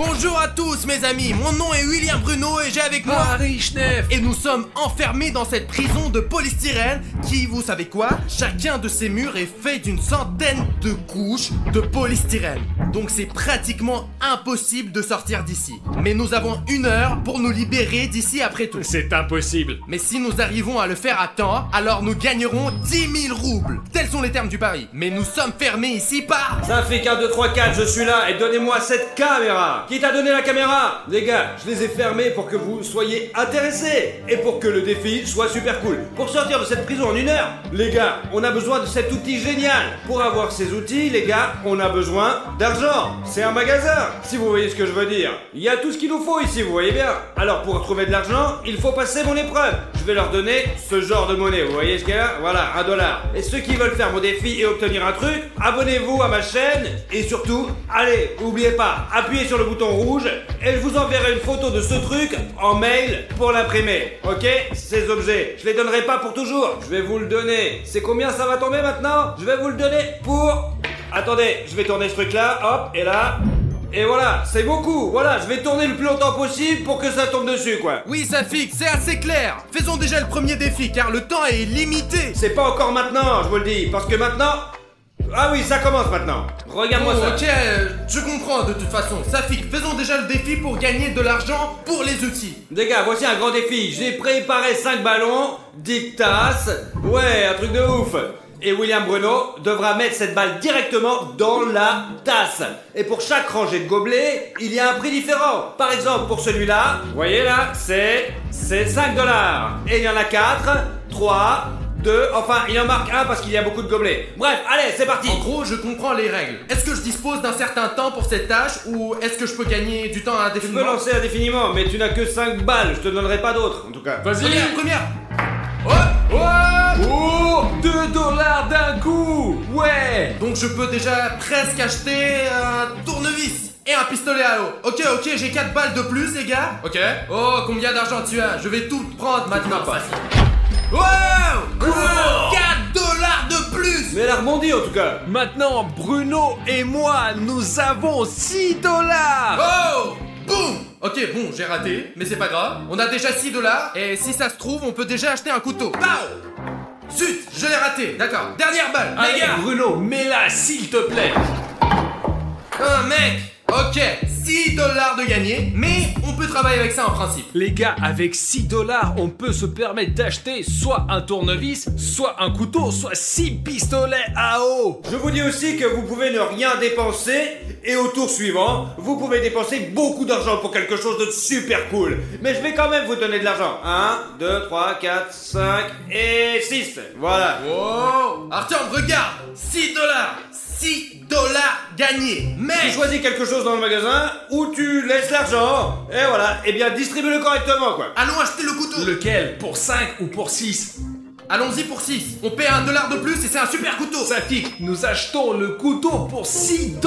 Bonjour à tous mes amis, mon nom est William Bruno et j'ai avec moi Harry Schneef. Et nous sommes enfermés dans cette prison de polystyrène qui, vous savez quoi? Chacun de ces murs est fait d'une centaine de couches de polystyrène. Donc c'est pratiquement impossible de sortir d'ici. Mais nous avons 1 heure pour nous libérer d'ici après tout. C'est impossible. Mais si nous arrivons à le faire à temps, alors nous gagnerons 10 000 roubles. Tels sont les termes du pari. Mais nous sommes fermés ici par... Ça fait qu'un, 2, 3, 4, je suis là et donnez-moi cette caméra. Qui t'a donné la caméra? Les gars, je les ai fermés pour que vous soyez intéressés et pour que le défi soit super cool. Pour sortir de cette prison en 1 heure, les gars, on a besoin de cet outil génial. Pour avoir ces outils, les gars, on a besoin d'argent. C'est un magasin, si vous voyez ce que je veux dire. Il y a tout ce qu'il nous faut ici, vous voyez bien. Alors pour trouver de l'argent, il faut passer mon épreuve. Je vais leur donner ce genre de monnaie, vous voyez ce qu'il y a? Voilà, $1. Et ceux qui veulent faire mon défi et obtenir un truc, abonnez-vous à ma chaîne et surtout, allez, n'oubliez pas, appuyez sur le bouton rouge et je vous enverrai une photo de ce truc en mail pour l'imprimer. Ok? Ces objets, je les donnerai pas pour toujours. Je vais vous le donner. C'est combien ça va tomber maintenant? Je vais vous le donner pour... Attendez, je vais tourner ce truc là, hop, et là... Et voilà, c'est beaucoup. Voilà, je vais tourner le plus longtemps possible pour que ça tombe dessus, quoi. Oui, ça fixe, c'est assez clair. Faisons déjà le premier défi, car le temps est limité. C'est pas encore maintenant, je vous le dis, parce que maintenant... Ah oui, ça commence maintenant. Regarde-moi ça. Ok, je comprends de toute façon. Safik, faisons déjà le défi pour gagner de l'argent pour les outils. Les gars, voici un grand défi. J'ai préparé 5 ballons, 10 tasses. Ouais, un truc de ouf. Et William Bruno devra mettre cette balle directement dans la tasse. Et pour chaque rangée de gobelets, il y a un prix différent. Par exemple, pour celui-là, vous voyez là, c'est $5. Et il y en a 4, 3, 2, enfin il en marque un parce qu'il y a beaucoup de gobelets. Bref, allez, c'est parti. En gros, je comprends les règles. Est-ce que je dispose d'un certain temps pour cette tâche ou est-ce que je peux gagner du temps Tu indéfiniment? peux lancer indéfiniment, mais tu n'as que 5 balles. Je te donnerai pas d'autres, en tout cas. Vas-y. Première. Oh, $2 d'un coup. Ouais. Donc je peux déjà presque acheter un tournevis et un pistolet à eau. Ok, j'ai 4 balles de plus les gars. Ok. Oh, combien d'argent tu as? Je vais tout prendre maintenant. Wow, cool. 4 $ de plus. Mais elle a rebondi en tout cas. Maintenant, Bruno et moi, nous avons $6. Oh, boum. Ok, bon, j'ai raté, mais c'est pas grave. On a déjà 6 $, et si ça se trouve, on peut déjà acheter un couteau. Pow. Zut, je l'ai raté, d'accord. Dernière balle, Allez, les gars. Bruno, mets-la s'il te plaît. Mec, ok, 6 $ de gagné, mais on peut travailler avec ça en principe. Les gars, avec $6, on peut se permettre d'acheter soit un tournevis, soit un couteau, soit 6 pistolets à eau. Je vous dis aussi que vous pouvez ne rien dépenser et au tour suivant, vous pouvez dépenser beaucoup d'argent pour quelque chose de super cool. Mais je vais quand même vous donner de l'argent. 1, 2, 3, 4, 5 et 6. Voilà. Wow, Arthur, regarde, 6 $. 6 $ gagnés. Tu Mais choisis quelque chose dans le magasin ou tu laisses l'argent. Et voilà. Et bien distribue-le correctement, quoi. allons acheter le couteau. Lequel? Pour 5 ou pour 6? Allons-y pour 6. On paie $1 de plus et c'est un super couteau. Safik, nous achetons le couteau pour $6.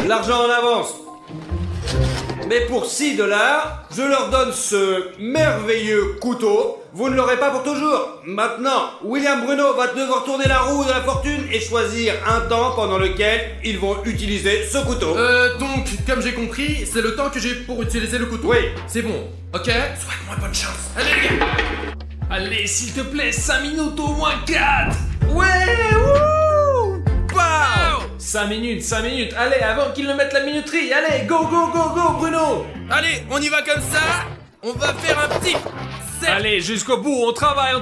L'argent en avance. Mais pour 6 $, je leur donne ce merveilleux couteau. Vous ne l'aurez pas pour toujours. Maintenant, William Bruno va devoir tourner la roue de la fortune et choisir un temps pendant lequel ils vont utiliser ce couteau. Donc, comme j'ai compris, c'est le temps que j'ai pour utiliser le couteau. Oui. C'est bon, ok? Souhaite-moi bonne chance. Allez les gars. Allez, s'il te plaît, 5 minutes au moins 4. Ouais, wouh. Pow. 5 minutes. Allez, avant qu'ils ne mettent la minuterie. Allez, go, Bruno. Allez, on y va comme ça. On va faire un petit... Allez, jusqu'au bout, on travaille.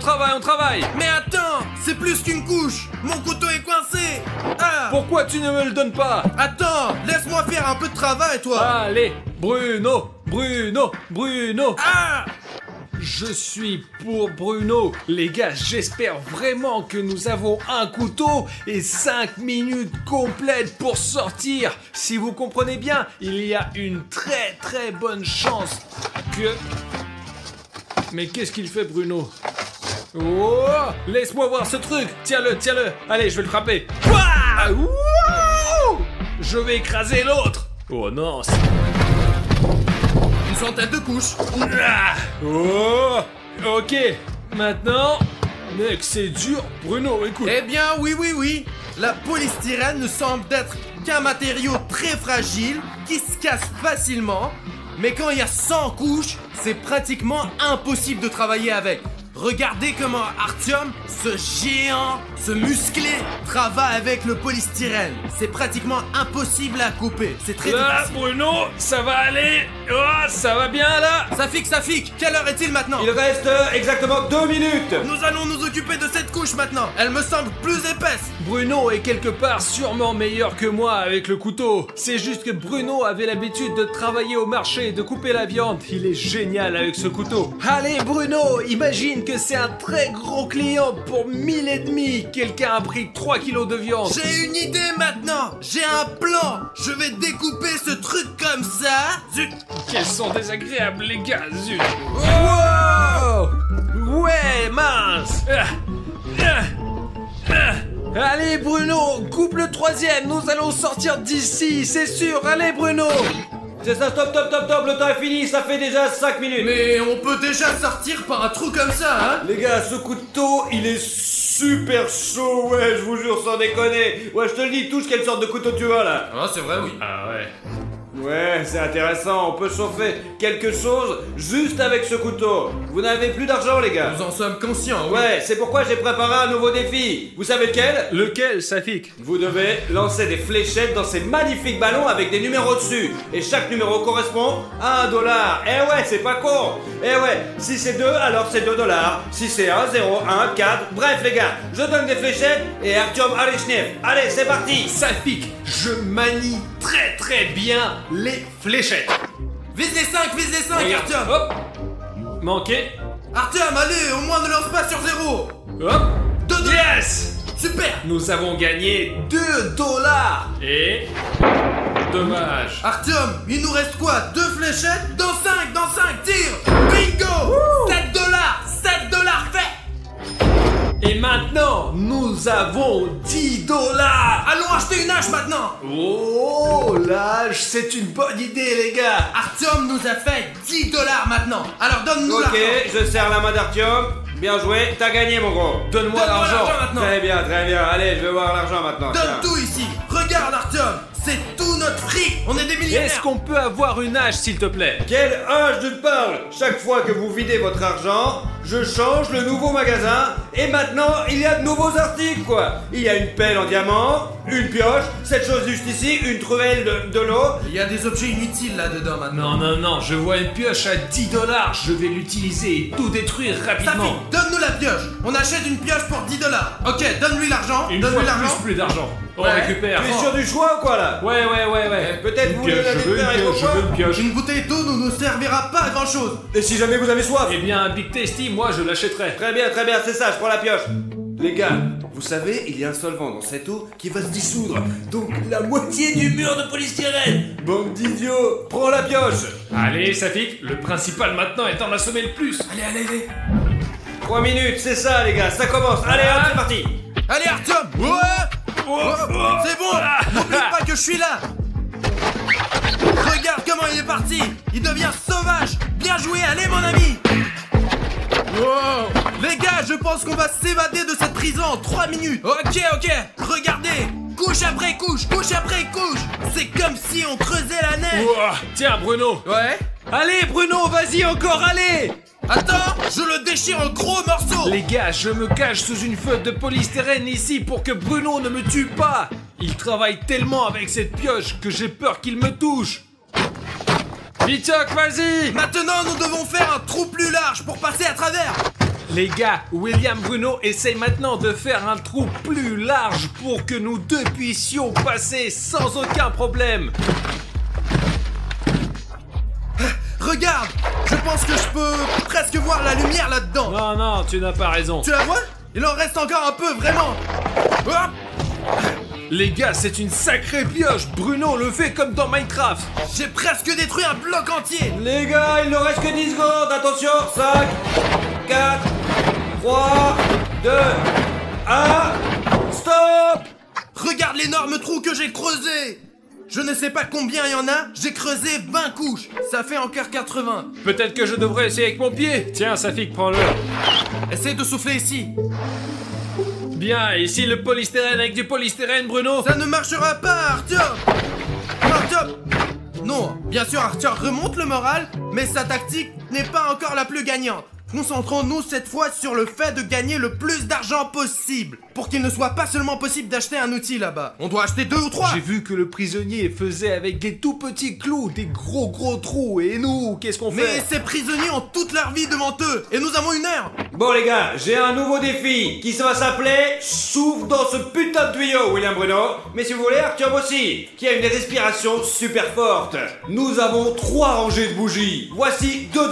Mais attends, c'est plus qu'une couche. Mon couteau est coincé. Ah. Pourquoi tu ne me le donnes pas? Attends, laisse-moi faire un peu de travail, toi. Allez, Bruno. Ah. Je suis pour Bruno. Les gars, j'espère vraiment que nous avons un couteau et 5 minutes complètes pour sortir. Si vous comprenez bien, il y a une très bonne chance que... Mais qu'est-ce qu'il fait, Bruno? Oh, laisse-moi voir ce truc. Tiens-le. Allez, je vais le frapper. Ouah. Ouh. Je vais écraser l'autre. Oh non. Une centaine de couches. Ah. Oh. Ok. Maintenant... Mec, c'est dur. Bruno, écoute. Eh bien, oui. La polystyrène ne semble être qu'un matériau très fragile qui se casse facilement, mais quand il y a 100 couches, c'est pratiquement impossible de travailler avec. Regardez comment Artyom, ce géant, ce musclé, travaille avec le polystyrène. C'est pratiquement impossible à couper. C'est très Là, difficile. Bruno, ça va aller. Oh, ça va bien là. Safik, quelle heure est-il maintenant? Il reste exactement 2 minutes. Nous allons nous occuper de cette couche maintenant. Elle me semble plus épaisse. Bruno est quelque part sûrement meilleur que moi avec le couteau. C'est juste que Bruno avait l'habitude de travailler au marché et de couper la viande. Il est génial avec ce couteau. Allez Bruno, imagine que c'est un très gros client pour 1000 et demi. Quelqu'un a pris 3 kilos de viande. J'ai une idée maintenant. J'ai un plan. Je vais découper ce truc comme ça. Zut. Quels sont désagréables les gars, zut. Wow. Ouais, mince. Allez Bruno, coupe le troisième, nous allons sortir d'ici, c'est sûr. Allez Bruno. C'est ça, stop, le temps est fini, ça fait déjà 5 minutes. Mais on peut déjà sortir par un trou comme ça, hein? Les gars, ce couteau, il est super chaud, ouais, je vous jure, sans déconner. Ouais, je te le dis, touche quelle sorte de couteau tu as là. Ah, c'est vrai, oui. Ah ouais. Ouais, c'est intéressant, on peut chauffer quelque chose juste avec ce couteau. Vous n'avez plus d'argent les gars. Nous en sommes conscients, oui. Ouais, c'est pourquoi j'ai préparé un nouveau défi. Vous savez lequel? Lequel, Safik? Vous devez lancer des fléchettes dans ces magnifiques ballons avec des numéros dessus. Et chaque numéro correspond à $1. Eh ouais, c'est pas con. Eh ouais, si c'est 2, alors c'est $2. Si c'est 1, 0, 1, 4. Bref les gars, je donne des fléchettes et Artyom Alishnev. Allez, c'est parti. Safik, je manie très bien les fléchettes. Vise les 5, Regarde. Artyom. Hop. Manqué. Artyom, allez, au moins ne lance pas sur 0. Hop. 2. Yes. Super. Nous avons gagné $2. Et... dommage. Artyom, il nous reste quoi? 2 fléchettes? Dans 5, tire. Bingo. $7. $7 fait. Et maintenant, nous avons $10. Allons acheter une hache maintenant. Oh, l'âge, c'est une bonne idée, les gars. Artyom nous a fait $10 maintenant. Alors donne-nous Ok, l'argent. je serre la main d'Artyom. Bien joué, t'as gagné mon gros. Donne-moi l'argent. maintenant. Très bien. Allez, je vais voir l'argent maintenant. Donne Tiens. tout ici. Regarde Artyom, c'est tout notre fric. On est des millionnaires. Est-ce qu'on peut avoir une hache, s'il te plaît? Quel âge tu te parles? Chaque fois que vous videz votre argent, je change le nouveau magasin et maintenant il y a de nouveaux articles quoi. Il y a une pelle en diamant, une pioche, cette chose juste ici, une truelle de l'eau. Il y a des objets inutiles là-dedans maintenant. Non, je vois une pioche à $10. Je vais l'utiliser et tout détruire rapidement. Safik, donne-nous la pioche. On achète une pioche pour $10. Ok, donne-lui l'argent. Une Donne-lui fois l'argent. plus d'argent. On Ouais. récupère. Tu es sûr du choix ou quoi là? Ouais. Peut-être vous voulez la défaire et pourquoi? une pioche. Une bouteille d'eau ne nous servira pas à grand chose. Et si jamais vous avez soif? Eh bien, un Big Tasty, moi je l'achèterai. Très bien, c'est ça, je prends la pioche. Les gars, vous savez, il y a un solvant dans cette eau qui va se dissoudre. Donc la moitié du mur de polystyrène. Bande d'idiots, prends la pioche. Allez, Safik, le principal maintenant est d'en assommer le plus. Allez. 3 minutes, c'est ça les gars, ça commence. Allez, hop, c'est parti. Allez Artyom. C'est bon. N'oublie pas que je suis là. Regarde comment il est parti. Il devient sauvage. Bien joué, allez mon ami. Wow. Les gars, je pense qu'on va s'évader de cette prison en 3 minutes. Ok. Regardez. Couche après couche. C'est comme si on creusait la neige. Ouah, tiens, Bruno. Ouais. Allez, Bruno, vas-y encore, allez. Attends, je le déchire en gros morceaux. Les gars, je me cache sous une feuille de polystyrène ici pour que Bruno ne me tue pas. Il travaille tellement avec cette pioche que j'ai peur qu'il me touche. Bitok, vas-y. Maintenant, nous devons faire un trou plus large pour passer à travers. Les gars, William Bruno essaye maintenant de faire un trou plus large pour que nous deux puissions passer sans aucun problème. Regarde, je pense que je peux presque voir la lumière là-dedans. Non, tu n'as pas raison. Tu la vois? Il en reste encore un peu, vraiment. Hop. Les gars, c'est une sacrée pioche. Bruno le fait comme dans Minecraft. J'ai presque détruit un bloc entier. Les gars, il ne reste que 10 secondes, attention. 5, 4, 3, 2, 1, stop. Regarde l'énorme trou que j'ai creusé. Je ne sais pas combien il y en a, j'ai creusé 20 couches. Ça fait encore 80. Peut-être que je devrais essayer avec mon pied. Tiens, Safik, prends-le. Essaye de souffler ici. Bien, ici le polystyrène avec du polystyrène, Bruno. Ça ne marchera pas, Artyom. Artyom. Non, bien sûr, Artyom remonte le moral, mais sa tactique n'est pas encore la plus gagnante. Concentrons-nous cette fois sur le fait de gagner le plus d'argent possible, pour qu'il ne soit pas seulement possible d'acheter un outil là-bas. On doit acheter 2 ou 3. J'ai vu que le prisonnier faisait avec des tout petits clous, des gros trous, et nous, qu'est-ce qu'on Mais fait? ces prisonniers ont toute leur vie devant eux, et nous avons 1 heure. Bon les gars, j'ai un nouveau défi qui va s'appeler Souffle dans ce putain de tuyau, William Bruno. Mais si vous voulez, Artyom aussi, qui a une respiration super forte. Nous avons 3 rangées de bougies. Voici 2 $,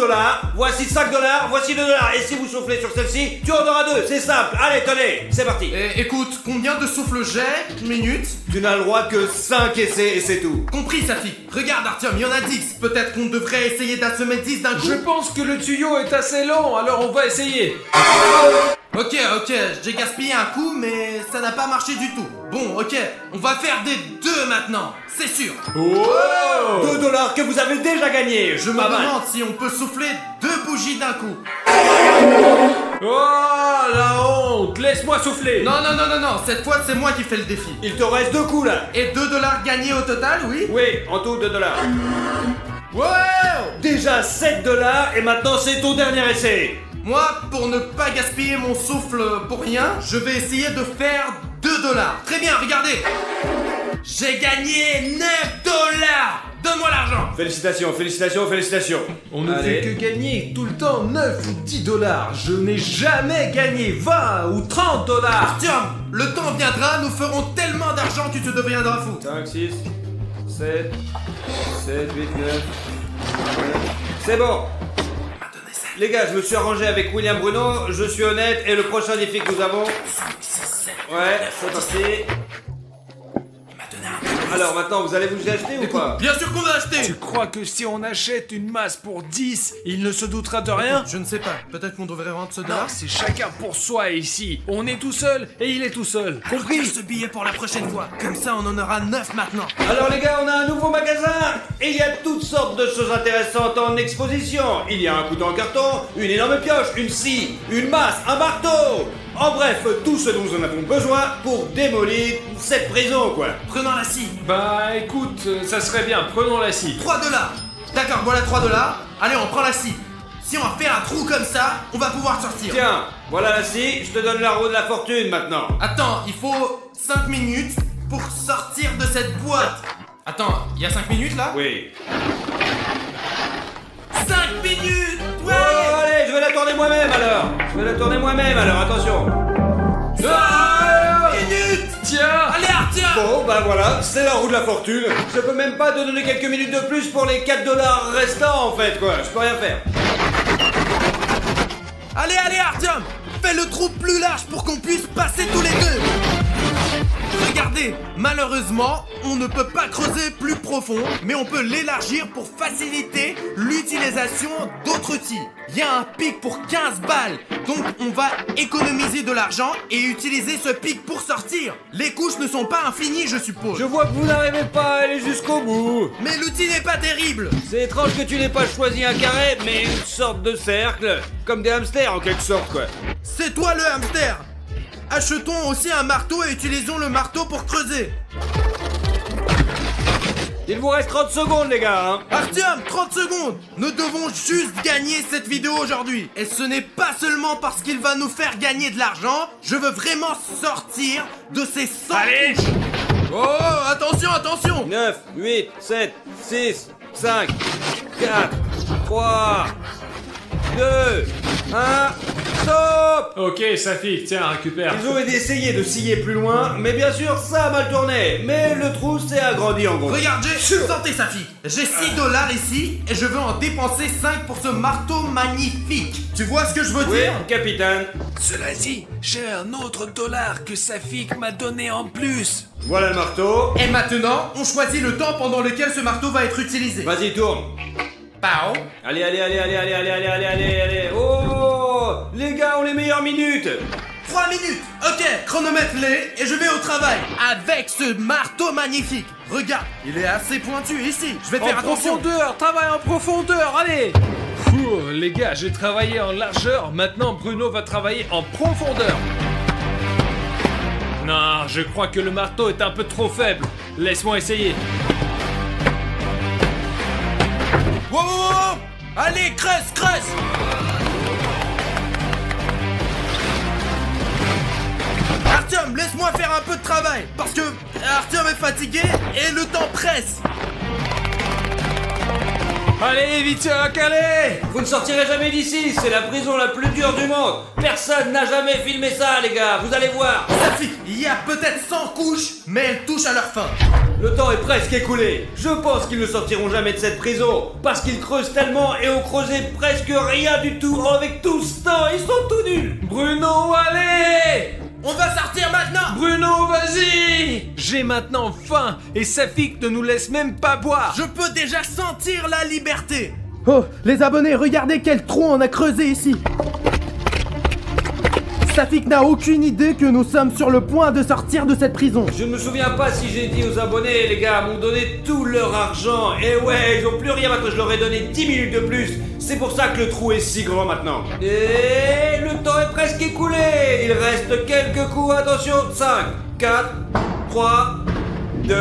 voici 5 $, voici 2 $. Et si vous soufflez sur celle-ci, tu en auras 2, c'est simple. Allez, tenez, c'est parti. Et écoute, combien de souffles j'ai? Minutes? Tu n'as le droit que 5 essais et c'est tout. Compris, Safi. Regarde, Artyom, il y en a 10. Peut-être qu'on devrait essayer d'assommer 10 d'un coup. Je pense que le tuyau est assez long, alors on va essayer. Ok, j'ai gaspillé un coup, mais ça n'a pas marché du tout. Bon, ok, on va faire des 2 maintenant, c'est sûr. Oh 2 $ que vous avez déjà gagnés. Je me demande si on peut souffler 2 bougies d'un coup. Oh, la honte! Laisse-moi souffler! Non, cette fois c'est moi qui fais le défi. Il te reste 2 coups là. Et 2 $ gagnés au total, oui? Oui, en tout 2 $. Wow! Déjà 7 $ et maintenant c'est ton dernier essai. Moi, pour ne pas gaspiller mon souffle pour rien, je vais essayer de faire 2 $. Très bien, regardez. J'ai gagné 9 $. Donne-moi l'argent. Félicitations. On ne Allez. fait que gagner tout le temps 9 ou 10 $. Je n'ai jamais gagné 20 ou 30 $. Artyom, le temps viendra, nous ferons tellement d'argent que tu te deviendras fou. 5, 6, 7, 8, 9. C'est bon. Les gars, je me suis arrangé avec William Bruno, je suis honnête, et le prochain défi que nous avons... Ouais, c'est parti. Alors maintenant, vous allez vous y acheter ou pas? Bien sûr qu'on va acheter. Tu crois que si on achète une masse pour 10, il ne se doutera de rien? Je ne sais pas, peut-être qu'on devrait rendre ce Non, dollar. c'est chacun pour soi ici. On est tout seul et il est tout seul. Compris ce billet pour la prochaine fois. Comme ça, on en aura 9 maintenant. Alors les gars, on a un nouveau magasin et il y a toutes sortes de choses intéressantes en exposition. Il y a un couteau en carton, une énorme pioche, une scie, une masse, un marteau. En bref, tout ce dont nous en avons besoin pour démolir cette prison, quoi. Prenons la scie. Bah écoute, ça serait bien, prenons la scie. 3 $. D'accord, voilà 3 $. Allez, on prend la scie. Si on fait un trou comme ça, on va pouvoir sortir. Tiens, voilà la scie, je te donne la roue de la fortune maintenant. Attends, il faut 5 minutes pour sortir de cette boîte. Attends, il y a 5 minutes là? Oui. 5 minutes. Oh, Ouais. allez, je vais la tourner moi-même alors, attention. 5 minutes. Tiens! Allez, Artyom. Bon, bah voilà, c'est la roue de la fortune. Je peux même pas te donner quelques minutes de plus pour les 4 $ restants en fait, quoi. Je peux rien faire. Allez, Artyom. Fais le trou plus large pour qu'on puisse passer tous les deux. Regardez, malheureusement, on ne peut pas creuser plus profond, mais on peut l'élargir pour faciliter l'utilisation d'autres outils. Il y a un pic pour 15 balles, donc on va économiser de l'argent et utiliser ce pic pour sortir. Les couches ne sont pas infinies, je suppose. Je vois que vous n'arrivez pas à aller jusqu'au bout. Mais l'outil n'est pas terrible. C'est étrange que tu n'aies pas choisi un carré, mais une sorte de cercle. Comme des hamsters en quelque sorte, quoi. C'est toi le hamster. Achetons aussi un marteau et utilisons le marteau pour creuser. Il vous reste 30 secondes, les gars, hein. Artyom, 30 secondes. Nous devons juste gagner cette vidéo aujourd'hui. Et ce n'est pas seulement parce qu'il va nous faire gagner de l'argent. Je veux vraiment sortir de ces 100 Allez! couches. Oh, attention. 9, 8, 7, 6, 5, 4, 3, 2, 1, stop! Ok, Safi, tiens, récupère. Ils ont essayé de scier plus loin, mais bien sûr, ça a mal tourné. Mais le trou s'est agrandi en gros. Regarde, santé sa fille. J'ai 6 $ ici et je veux en dépenser 5 pour ce marteau magnifique. Tu vois ce que je veux Oui, dire? capitaine. Cela dit, j'ai un autre dollar que Safik m'a donné en plus. Voilà le marteau. Et maintenant, on choisit le temps pendant lequel ce marteau va être utilisé. Vas-y, tourne. Pao. Allez. Oh, les gars ont les meilleures minutes. 3 minutes. Ok, chronomètre-les et je vais au travail. Avec ce marteau magnifique. Regarde, il est assez pointu ici. Je vais faire attention. Profondeur, travail en profondeur, allez! Les gars, j'ai travaillé en largeur, maintenant Bruno va travailler en profondeur. Non, je crois que le marteau est un peu trop faible. Laisse-moi essayer. Wow, wow, wow. Allez, creuse, creuse. Artyom, laisse-moi faire un peu de travail, parce que Artyom est fatigué et le temps presse. Allez, Vitok, allez! Vous ne sortirez jamais d'ici, c'est la prison la plus dure du monde. Personne n'a jamais filmé ça, les gars, vous allez voir. Safi, il y a peut-être 100 couches, mais elles touchent à leur fin. Le temps est presque écoulé. Je pense qu'ils ne sortiront jamais de cette prison, parce qu'ils creusent tellement et ont creusé presque rien du tout. Avec tout ce temps, ils sont tout nuls. Bruno, allez! On va sortir maintenant. Bruno, vas-y! J'ai maintenant faim et Safik ne nous laisse même pas boire. Je peux déjà sentir la liberté. Oh, les abonnés, regardez quel trou on a creusé ici. Safik n'a aucune idée que nous sommes sur le point de sortir de cette prison. Je ne me souviens pas si j'ai dit aux abonnés, les gars m'ont donné tout leur argent. Et ouais, ils ont plus rien maintenant, je leur ai donné 10 minutes de plus. C'est pour ça que le trou est si grand maintenant. Et le temps est presque écoulé. Il reste quelques coups, attention. 5, 4, 3, 2,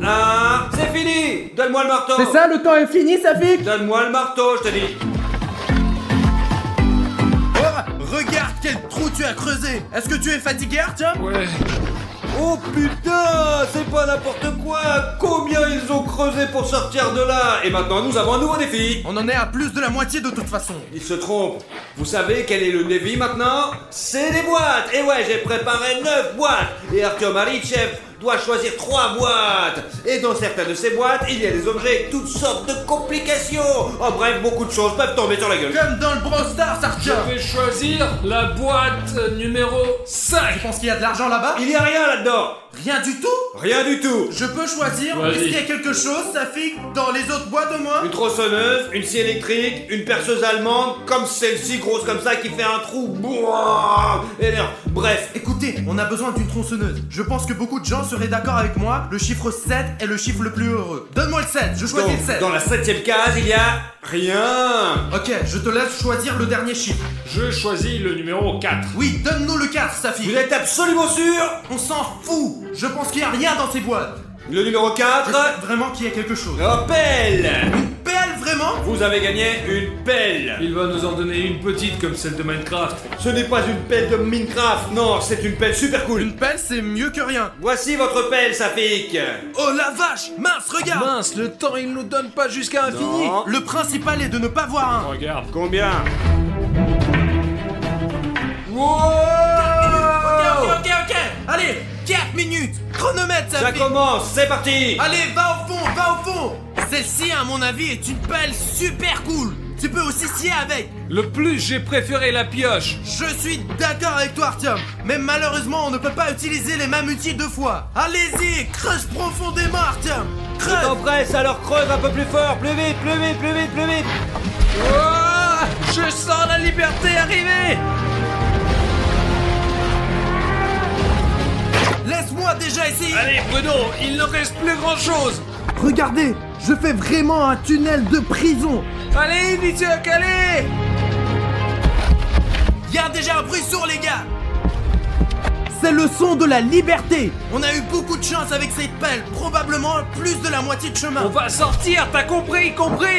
1. C'est fini. Donne-moi le marteau. C'est ça, le temps est fini, Safik? Donne-moi le marteau, je te dis. Regarde quel trou tu as creusé. Est-ce que tu es fatigué, Artyom? Ouais. Oh putain, c'est pas n'importe quoi. Combien ils ont creusé pour sortir de là. Et maintenant nous avons un nouveau défi. On en est à plus de la moitié de toute façon. Ils se trompent. Vous savez quel est le défi maintenant? C'est des boîtes. Et ouais, j'ai préparé 9 boîtes. Et Artyom Aritchev doit choisir 3 boîtes. Et dans certaines de ces boîtes, il y a des objets avec toutes sortes de complications. En bref, beaucoup de choses peuvent tomber sur la gueule. Comme dans le Brawl Stars, Artyom. Je vais choisir la boîte numéro 5. Tu penses qu'il y a de l'argent là-bas? Il y a rien là-dedans. Rien du tout? Rien du tout. Je peux choisir? Vas-y. Est-ce qu'il y a quelque chose, Safik, dans les autres boîtes au moins? Une tronçonneuse, une scie électrique, une perceuse allemande, comme celle-ci, grosse comme ça, qui fait un trou. Bouah. Et non, bref. Écoutez, on a besoin d'une tronçonneuse. Je pense que beaucoup de gens seraient d'accord avec moi. Le chiffre 7 est le chiffre le plus heureux. Donne-moi le 7, je choisis Donc, le 7. dans la 7ème case, il y a rien. Ok, je te laisse choisir le dernier chiffre. Je choisis le numéro 4. Oui, donne-nous le 4, Safik. Vous êtes absolument sûr? On s'en fout. Je pense qu'il n'y a rien dans ces boîtes. Le numéro 4. J'espère vraiment qu'il y a quelque chose. Oh, pelle. Une pelle, vraiment? Vous avez gagné une pelle. Il va nous en donner une petite comme celle de Minecraft. Ce n'est pas une pelle de Minecraft, non, c'est une pelle super cool. Une pelle, c'est mieux que rien. Voici votre pelle, Safik. Oh la vache! Mince, regarde! Mince, le temps il nous donne pas jusqu'à infini. Non. Le principal est de ne pas voir un. Regarde. Combien? Wow! Ok. Allez, 4 minutes. Chronomètre, Ça Safik. commence, c'est parti. Allez, va au fond. Celle-ci, à mon avis, est une pelle super cool. Tu peux aussi scier avec. Le plus j'ai préféré la pioche. Je suis d'accord avec toi, Artyom. Mais malheureusement, on ne peut pas utiliser les mêmes outils 2 fois. Allez-y, creuse profondément, Artyom. Je t'en Creuse. presse, alors creuse un peu plus fort, plus vite, plus vite, plus vite, plus vite. Oh, je sens la liberté arriver. Laisse-moi déjà essayer. Allez Bruno, il ne reste plus grand chose. Regardez, je fais vraiment un tunnel de prison. Allez Vitok, allez. Il y a déjà un bruit sourd, les gars. C'est le son de la liberté. On a eu beaucoup de chance avec cette pelle, probablement plus de la moitié de chemin. On va sortir, t'as compris?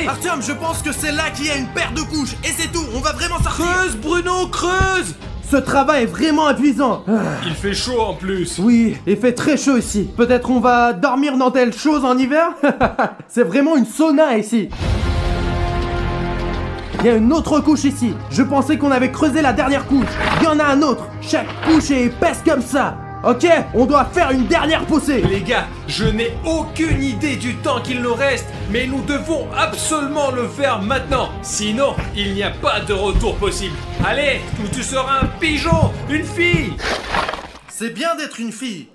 Artyom, je pense que c'est là qu'il y a une paire de couches. Et c'est tout, on va vraiment sortir. Creuse Bruno, creuse. Ce travail est vraiment épuisant. Il fait chaud en plus. Oui, il fait très chaud ici. Peut-être on va dormir dans telle chose en hiver. C'est vraiment une sauna ici. Il y a une autre couche ici. Je pensais qu'on avait creusé la dernière couche. Il y en a un autre. Chaque couche est épaisse comme ça. Ok, on doit faire une dernière poussée. Les gars, je n'ai aucune idée du temps qu'il nous reste, mais nous devons absolument le faire maintenant. Sinon, il n'y a pas de retour possible. Allez, ou tu seras un pigeon, une fille. C'est bien d'être une fille,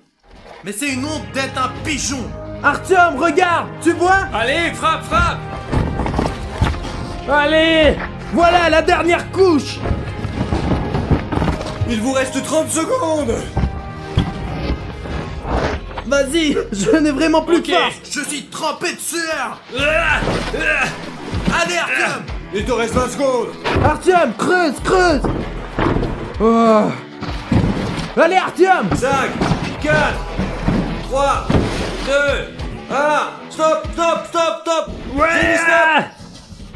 mais c'est une honte d'être un pigeon. Artyom, regarde, tu vois? Allez, frappe, frappe. Allez, voilà la dernière couche. Il vous reste 30 secondes. Vas-y, je n'ai vraiment plus Ok. de force. Je suis trempé de sueur. Allez, Artyom. Il te reste 20 secondes. Artyom, creuse. Oh. Allez, Artyom! 5, 4, 3, 2, 1. Stop, stop, stop, stop. J'ai dit stop.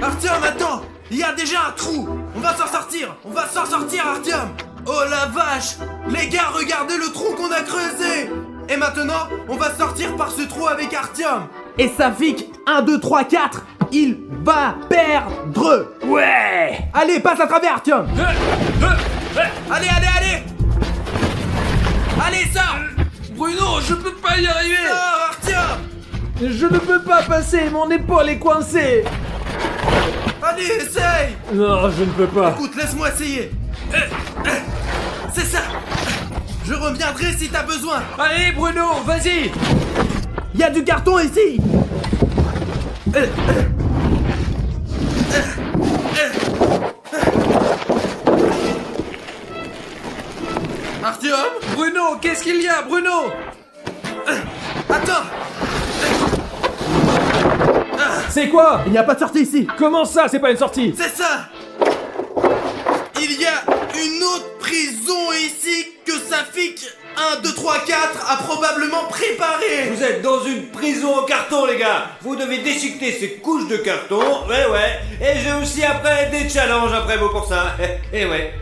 Artyom, attends! Il y a déjà un trou! On va s'en sortir! On va s'en sortir, Artyom! Oh la vache! Les gars, regardez le trou qu'on a creusé! Et maintenant, on va sortir par ce trou avec Artyom! Et Safik, 1, 2, 3, 4, il va perdre! Ouais! Allez, passe à travers, Artyom! Allez, allez, allez! Allez, sors! Bruno, je peux pas y arriver. Sors, Artyom! Je ne peux pas passer, mon épaule est coincée! Allez, essaye! Non, je ne peux pas. Écoute, laisse-moi essayer! C'est ça! Je reviendrai si t'as besoin! Allez, Bruno, vas-y. Il y a du carton ici! Artyom! Bruno, qu'est-ce qu'il y a, Bruno? Attends! C'est quoi? Il n'y a pas de sortie ici! Comment ça, c'est pas une sortie? C'est ça! Il y a une autre prison ici que Safik 1, 2, 3, 4 a probablement préparée! Vous êtes dans une prison en carton, les gars. Vous devez déchiqueter ces couches de carton. Ouais. Et j'ai aussi après des challenges après vous pour ça. Ouais.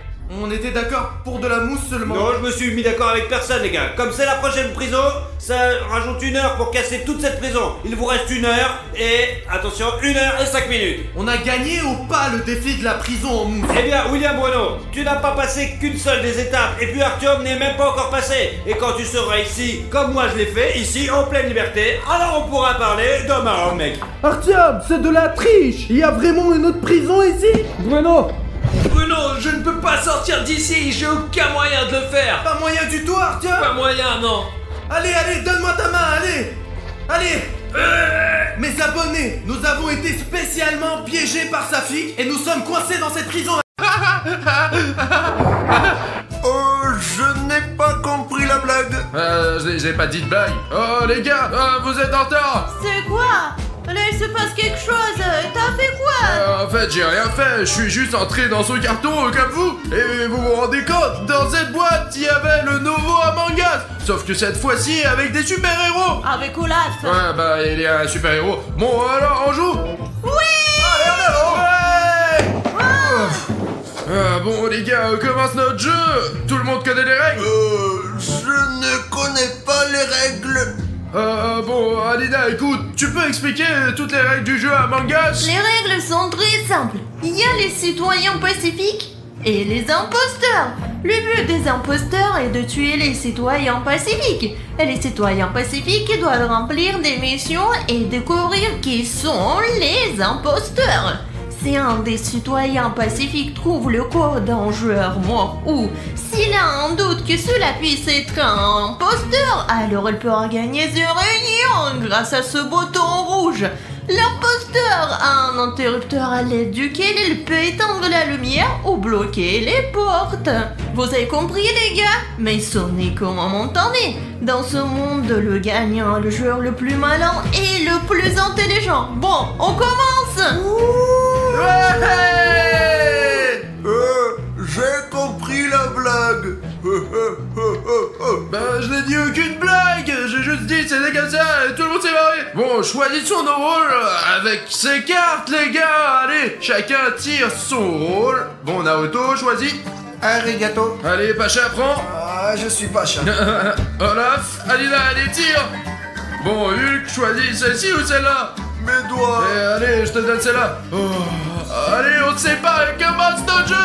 On était d'accord pour de la mousse seulement. Non, je me suis mis d'accord avec personne, les gars. Comme c'est la prochaine prison, ça rajoute 1 heure pour casser toute cette prison. Il vous reste 1 heure et, attention, 1 heure et 5 minutes. On a gagné ou pas le défi de la prison en mousse? Eh bien, William Bruno, tu n'as pas passé qu'une seule des étapes. Et puis Artyom n'est même pas encore passé. Et quand tu seras ici, comme moi je l'ai fait, ici, en pleine liberté, alors on pourra parler d'homme à homme, mec. Artyom, c'est de la triche! Il y a vraiment une autre prison ici? Bruno! Bruno, je ne peux pas sortir d'ici. J'ai aucun moyen de le faire. Pas moyen du tout, Artyom! Pas moyen, non. Allez, donne-moi ta main, allez! Mes abonnés, nous avons été spécialement piégés par Safik et nous sommes coincés dans cette prison. Oh, je n'ai pas compris la blague. J'ai pas dit de blague. Oh les gars, vous êtes en retard. C'est quoi? Là, il se passe quelque chose. T'as fait quoi? En fait, j'ai rien fait. Je suis juste entré dans ce carton comme vous. Et vous vous rendez compte, dans cette boîte, il y avait le nouveau Among Us. Sauf que cette fois-ci, avec des super-héros. Avec Olaf. Ouais, bah, il y a un super-héros. Bon, alors, on joue. Oui. Bon, les gars, on commence notre jeu. Tout le monde connaît les règles? Je ne connais pas les règles. Bon, Alina, écoute, tu peux expliquer toutes les règles du jeu Among Us? Les règles sont très simples. Il y a les citoyens pacifiques et les imposteurs. Le but des imposteurs est de tuer les citoyens pacifiques. Et les citoyens pacifiques doivent remplir des missions et découvrir qui sont les imposteurs. Si un des citoyens pacifiques trouve le corps d'un joueur mort ou s'il a un doute que cela puisse être un imposteur, alors il pourra gagner une réunion grâce à ce bouton rouge. L'imposteur a un interrupteur à l'aide duquel il peut éteindre la lumière ou bloquer les portes. Vous avez compris les gars? Mais sonnez comme un montané. Dans ce monde, le gagnant, le joueur le plus malin et le plus intelligent. Bon, on commence. Ouais! J'ai compris la blague. Bah, je n'ai dit aucune blague. J'ai juste dit c'était comme ça et tout le monde s'est marré. Bon, choisissons nos rôles avec ces cartes, les gars. Allez, chacun tire son rôle. Bon, Naruto, choisis. Arigato. Allez, Pacha, prends. Ah, je suis pas chat. Olaf, Alina, allez, tire. Bon, Hulk, choisis celle-ci ou celle-là? Mes doigts. Allez, je te donne celle-là. Oh, allez, on se sépare et commence notre jeu.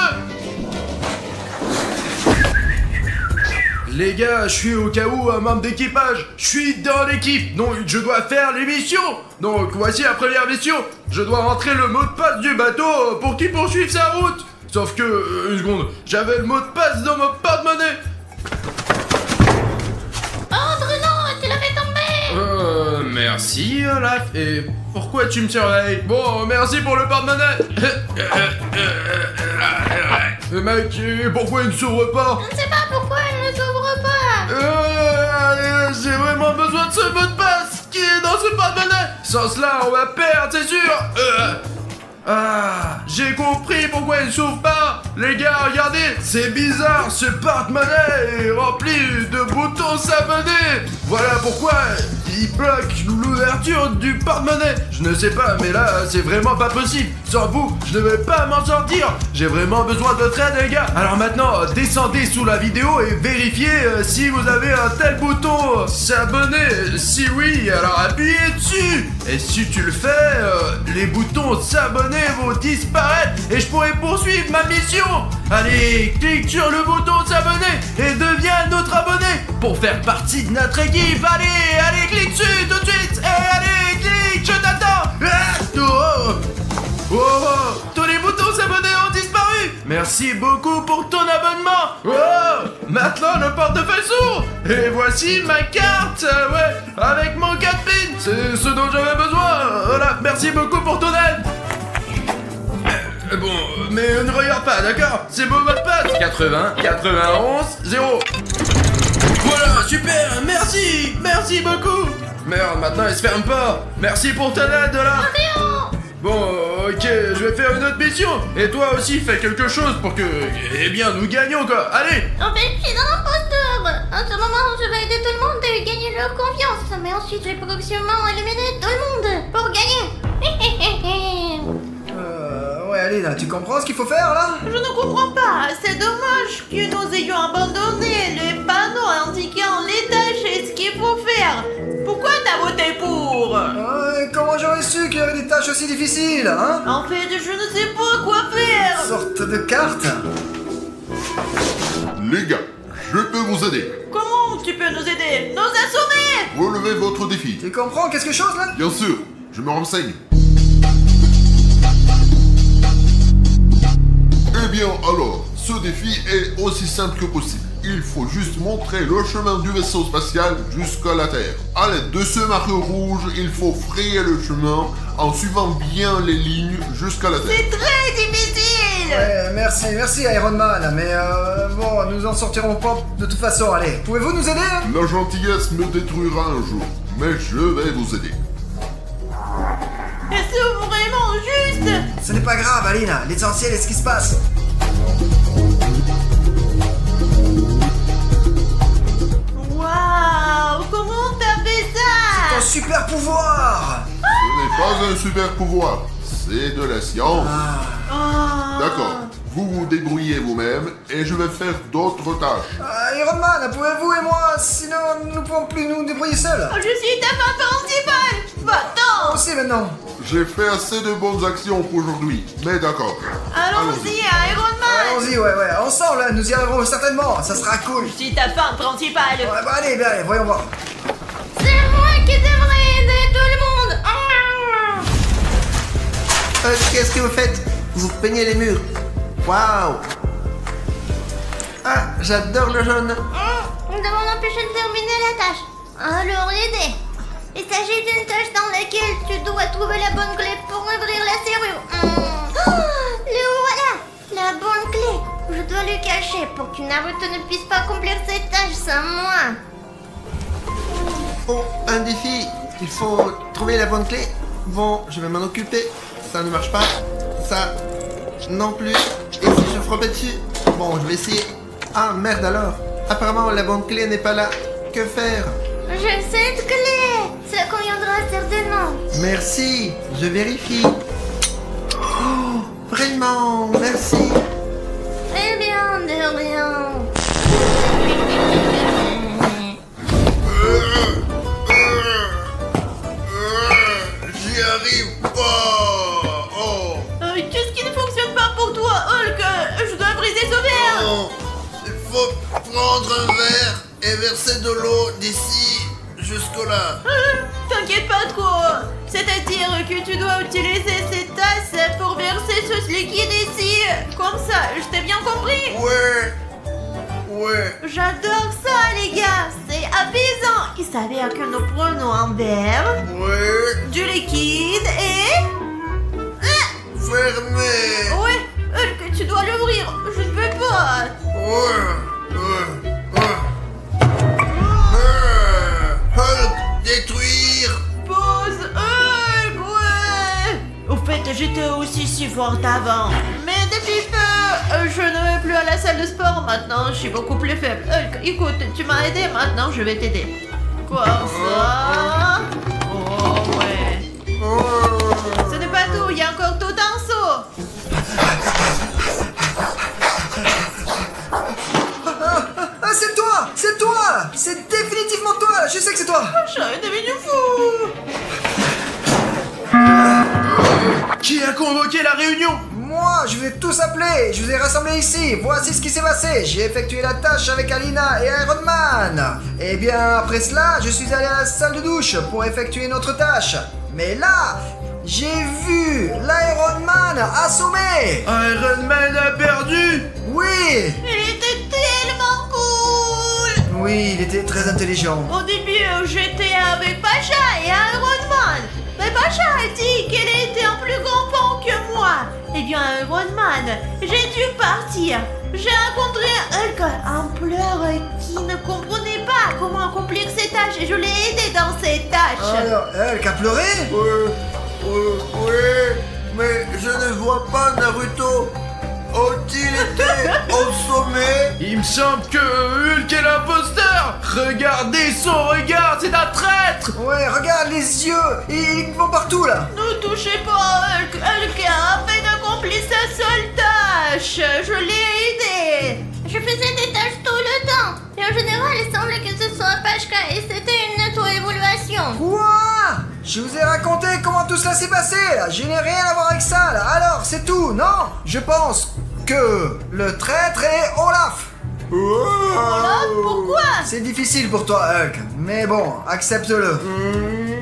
Les gars, je suis au cas où un membre d'équipage. Je suis dans l'équipe, donc je dois faire les missions. Donc voici la première mission. Je dois rentrer le mot de passe du bateau pour qu'il poursuive sa route. Sauf que, une seconde, j'avais le mot de passe dans mon porte-monnaie. Oh Bruno, tu l'as fait tomber. Merci Olaf. Et pourquoi tu me surveilles? Bon, merci pour le porte-monnaie. Mec, pourquoi il ne s'ouvre pas? Je ne sais pas pourquoi elle ne s'ouvre pas. J'ai vraiment besoin de ce mot de passe qui est dans ce porte-monnaie. Sans cela, on va perdre, c'est sûr. Ah, j'ai compris pourquoi il s'ouvre pas. Les gars, regardez, c'est bizarre, ce porte-monnaie est rempli de boutons s'abonner. Voilà pourquoi il bloque l'ouverture du porte-monnaie. Je ne sais pas, mais là, c'est vraiment pas possible. Sans vous, je ne vais pas m'en sortir. J'ai vraiment besoin de votre aide, les gars. Alors maintenant, descendez sous la vidéo et vérifiez si vous avez un tel bouton s'abonner. Si oui, alors appuyez dessus. Et si tu le fais, les boutons s'abonner vont disparaître et je pourrai poursuivre ma mission. Allez, clique sur le bouton s'abonner et deviens notre abonné pour faire partie de notre équipe. Allez, clique dessus tout de suite. Et allez, clique, je t'attends. Tous les boutons s'abonner ont disparu. Merci beaucoup pour ton abonnement. Maintenant le portefeuille s'ouvre. Et voici ma carte, avec mon 4 pins. C'est ce dont j'avais besoin. Voilà, merci beaucoup pour ton aide. Bon, mais ne regarde pas, d'accord? C'est mon mot de passe. 80, 91, 0. Voilà, super, merci beaucoup. Merde, maintenant il se ferme pas. Merci pour ton aide là. Bon, ok, je vais faire une autre mission. Et toi aussi, fais quelque chose pour que, eh bien, nous gagnions quoi. Allez. En fait, je suis un imposteur. En ce moment, je vais aider tout le monde et gagner leur confiance. Mais ensuite, je vais progressivement éliminer tout le monde pour gagner. Ouais, allez là, tu comprends ce qu'il faut faire là? Je ne comprends pas. C'est dommage que nous ayons abandonné les panneaux indiquant les tâches et ce qu'il faut faire. Pourquoi t'as voté pour? Comment j'aurais su qu'il y avait des tâches aussi difficiles, hein? En fait, je ne sais pas quoi faire. Sorte de carte. Les gars, je peux vous aider. Comment tu peux nous aider? Nous assommer. Relevez votre défi. Tu comprends quelque chose là? Bien sûr, je me renseigne. Eh bien alors, ce défi est aussi simple que possible. Il faut juste montrer le chemin du vaisseau spatial jusqu'à la Terre. À l'aide de ce marqueur rouge, il faut frayer le chemin en suivant bien les lignes jusqu'à la Terre. C'est très difficile. Ouais, merci Iron Man, mais bon, nous en sortirons pas de toute façon, allez. Pouvez-vous nous aider? La gentillesse me détruira un jour, mais je vais vous aider. Est-ce vraiment juste? Ce n'est pas grave, Alina, l'essentiel est ce qui se passe. Waouh, comment t'as fait ça? Ton super pouvoir. Ce n'est pas un super pouvoir, c'est de la science. D'accord, vous vous débrouillez vous-même et je vais faire d'autres tâches. Iron Man, pouvez-vous et moi, sinon nous ne pouvons plus nous débrouiller seuls. Je suis ta femme principale. Va-t'en. Moi aussi maintenant. J'ai fait assez de bonnes actions pour aujourd'hui, mais d'accord. Allons-y, Iron Man. Allons-y, ouais, ensemble, nous y arriverons certainement, ça sera cool. Je suis ta femme principale. Ouais, bah allez, voyons voir. C'est moi qui devrais aider tout le monde. Qu'est-ce que vous faites? Vous peignez les murs. Waouh! Ah, j'adore le jaune. Nous devons l'empêcher de terminer la tâche. Alors l'aider. Il s'agit d'une tâche dans laquelle tu dois trouver la bonne clé pour ouvrir la serrure. Le voilà, la bonne clé. Je dois le cacher pour que Naruto ne puisse pas accomplir cette tâche sans moi. Oh, un défi. Il faut trouver la bonne clé. Bon, je vais m'en occuper. Ça ne marche pas. Ça non plus. Et si je frappais dessus? Bon, je vais essayer. Ah, merde alors. Apparemment, la bonne clé n'est pas là. Que faire? J'ai cette clé. Ça conviendra certainement. Merci. Je vérifie. Oh, vraiment, merci. Eh bien, de rien. J'y arrive pas. Qu'est-ce qui ne fonctionne pas pour toi, Hulk? Je dois briser ce verre. Non, il faut prendre un verre et verser de l'eau d'ici jusque-là. T'inquiète pas trop. C'est-à-dire que tu dois utiliser cette tasse pour verser ce liquide ici. Comme ça, je t'ai bien compris? Ouais. J'adore ça, les gars. C'est apaisant. Il s'avère que nous prenons un verre, du liquide et... Fermé. Ouais, Hulk, tu dois l'ouvrir. Je ne peux pas. Hulk, détruire. Pause, Hulk, ouais. Au fait, j'étais où aussi si forte avant. Mais depuis peu, je ne vais plus à la salle de sport maintenant, je suis beaucoup plus faible. Hulk, écoute, tu m'as aidé, maintenant je vais t'aider. Quoi ça? Oh ouais. Ce n'est pas tout, il y a encore tout un saut. Ah, c'est toi! C'est toi! C'est définitivement toi! Je sais que c'est toi! J'aurais devenu fou. Qui a convoqué la réunion? Moi, je vous ai tous appelés! Je vous ai rassemblés ici! Voici ce qui s'est passé! J'ai effectué la tâche avec Alina et Iron Man! Et bien, après cela, je suis allé à la salle de douche pour effectuer une autre tâche. Mais là, j'ai vu l'Iron Man assommé! Iron Man a perdu! Oui! Il était tellement cool. Oui, il était très intelligent. Au début, j'étais avec Pacha et Iron Man. Mais Pacha a dit qu'elle était un plus grand pan que moi. Eh bien, Iron Man, j'ai dû partir. J'ai rencontré Hulk, un pleur qui ne comprenait pas comment accomplir ses tâches et je l'ai aidé dans ses tâches. Alors, Hulk a pleuré? Oui, mais je ne vois pas Naruto. Ont-ils été au sommet? Il me semble que Hulk est l'imposteur! Regardez son regard, c'est un traître! Ouais, regarde les yeux! Ils vont partout là! Ne touchez pas à Hulk. Hulk a à peine accompli sa seule tâche. Je l'ai aidé. Je faisais des tâches tout le temps. Et en général, il semble que ce soit Pachka et c'était une auto-évaluation. Quoi? Je vous ai raconté comment tout cela s'est passé là! Je n'ai rien à voir avec ça là! Alors, c'est tout, non? Je pense que le traître est Olaf! Olaf, pourquoi? C'est difficile pour toi, Hulk, mais bon, accepte-le.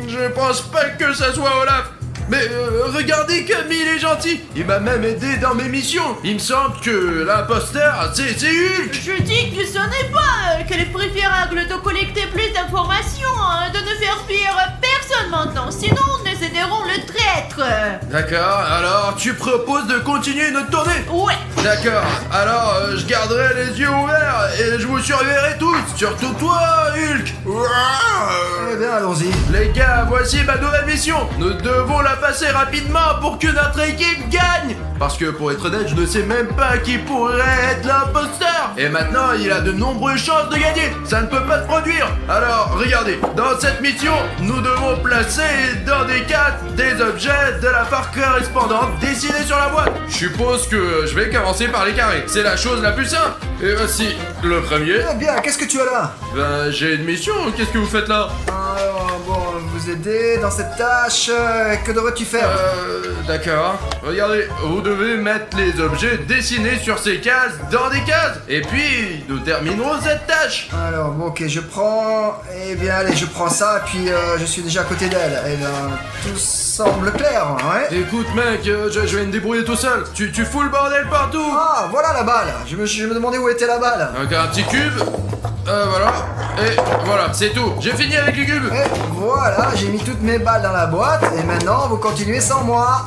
Je pense pas que ça soit Olaf. Mais regardez comme il est gentil. Il m'a même aidé dans mes missions. Il me semble que l'imposteur, c'est Hulk. Je dis que ce n'est pas qu'il est préférable de collecter plus d'informations, hein, de ne faire fuir personne maintenant, sinon nous aiderons le traître. D'accord, alors tu proposes de continuer notre tournée? Ouais. D'accord, alors je garderai les yeux ouverts et je vous surveillerai tous, surtout toi, Hulk. Eh bien, allons-y. Les gars, voici ma nouvelle mission. Nous devons la passer rapidement pour que notre équipe gagne. Parce que pour être honnête, je ne sais même pas qui pourrait être l'imposteur. Et maintenant, il a de nombreuses chances de gagner. Ça ne peut pas se produire. Alors, regardez, dans cette mission, nous devons placer dans des cases des objets de la part correspondante dessinés sur la boîte. Je suppose que je vais commencer par les carrés. C'est la chose la plus simple. Et voici le premier. Eh bien, qu'est-ce que tu as là? Ben, j'ai une mission. Qu'est-ce que vous faites là? Alors, bon, vous aider dans cette tâche, que devrais-tu faire? D'accord. Regardez, vous devez mettre les objets dessinés sur ces cases dans des cases. Et puis, nous terminerons cette tâche. Alors, bon, ok, je prends... Eh bien, allez, je prends ça, puis je suis déjà à côté d'elle. Eh bien, tout semble clair, ouais? Écoute, mec, je vais me débrouiller tout seul. Tu fous le bordel partout. Ah, voilà la balle. Je me demandais où était la balle. Donc, un petit cube. Voilà. Et voilà, c'est tout. J'ai fini avec les cubes. Et voilà, j'ai mis toutes mes balles dans la boîte, et maintenant, vous continuez sans moi.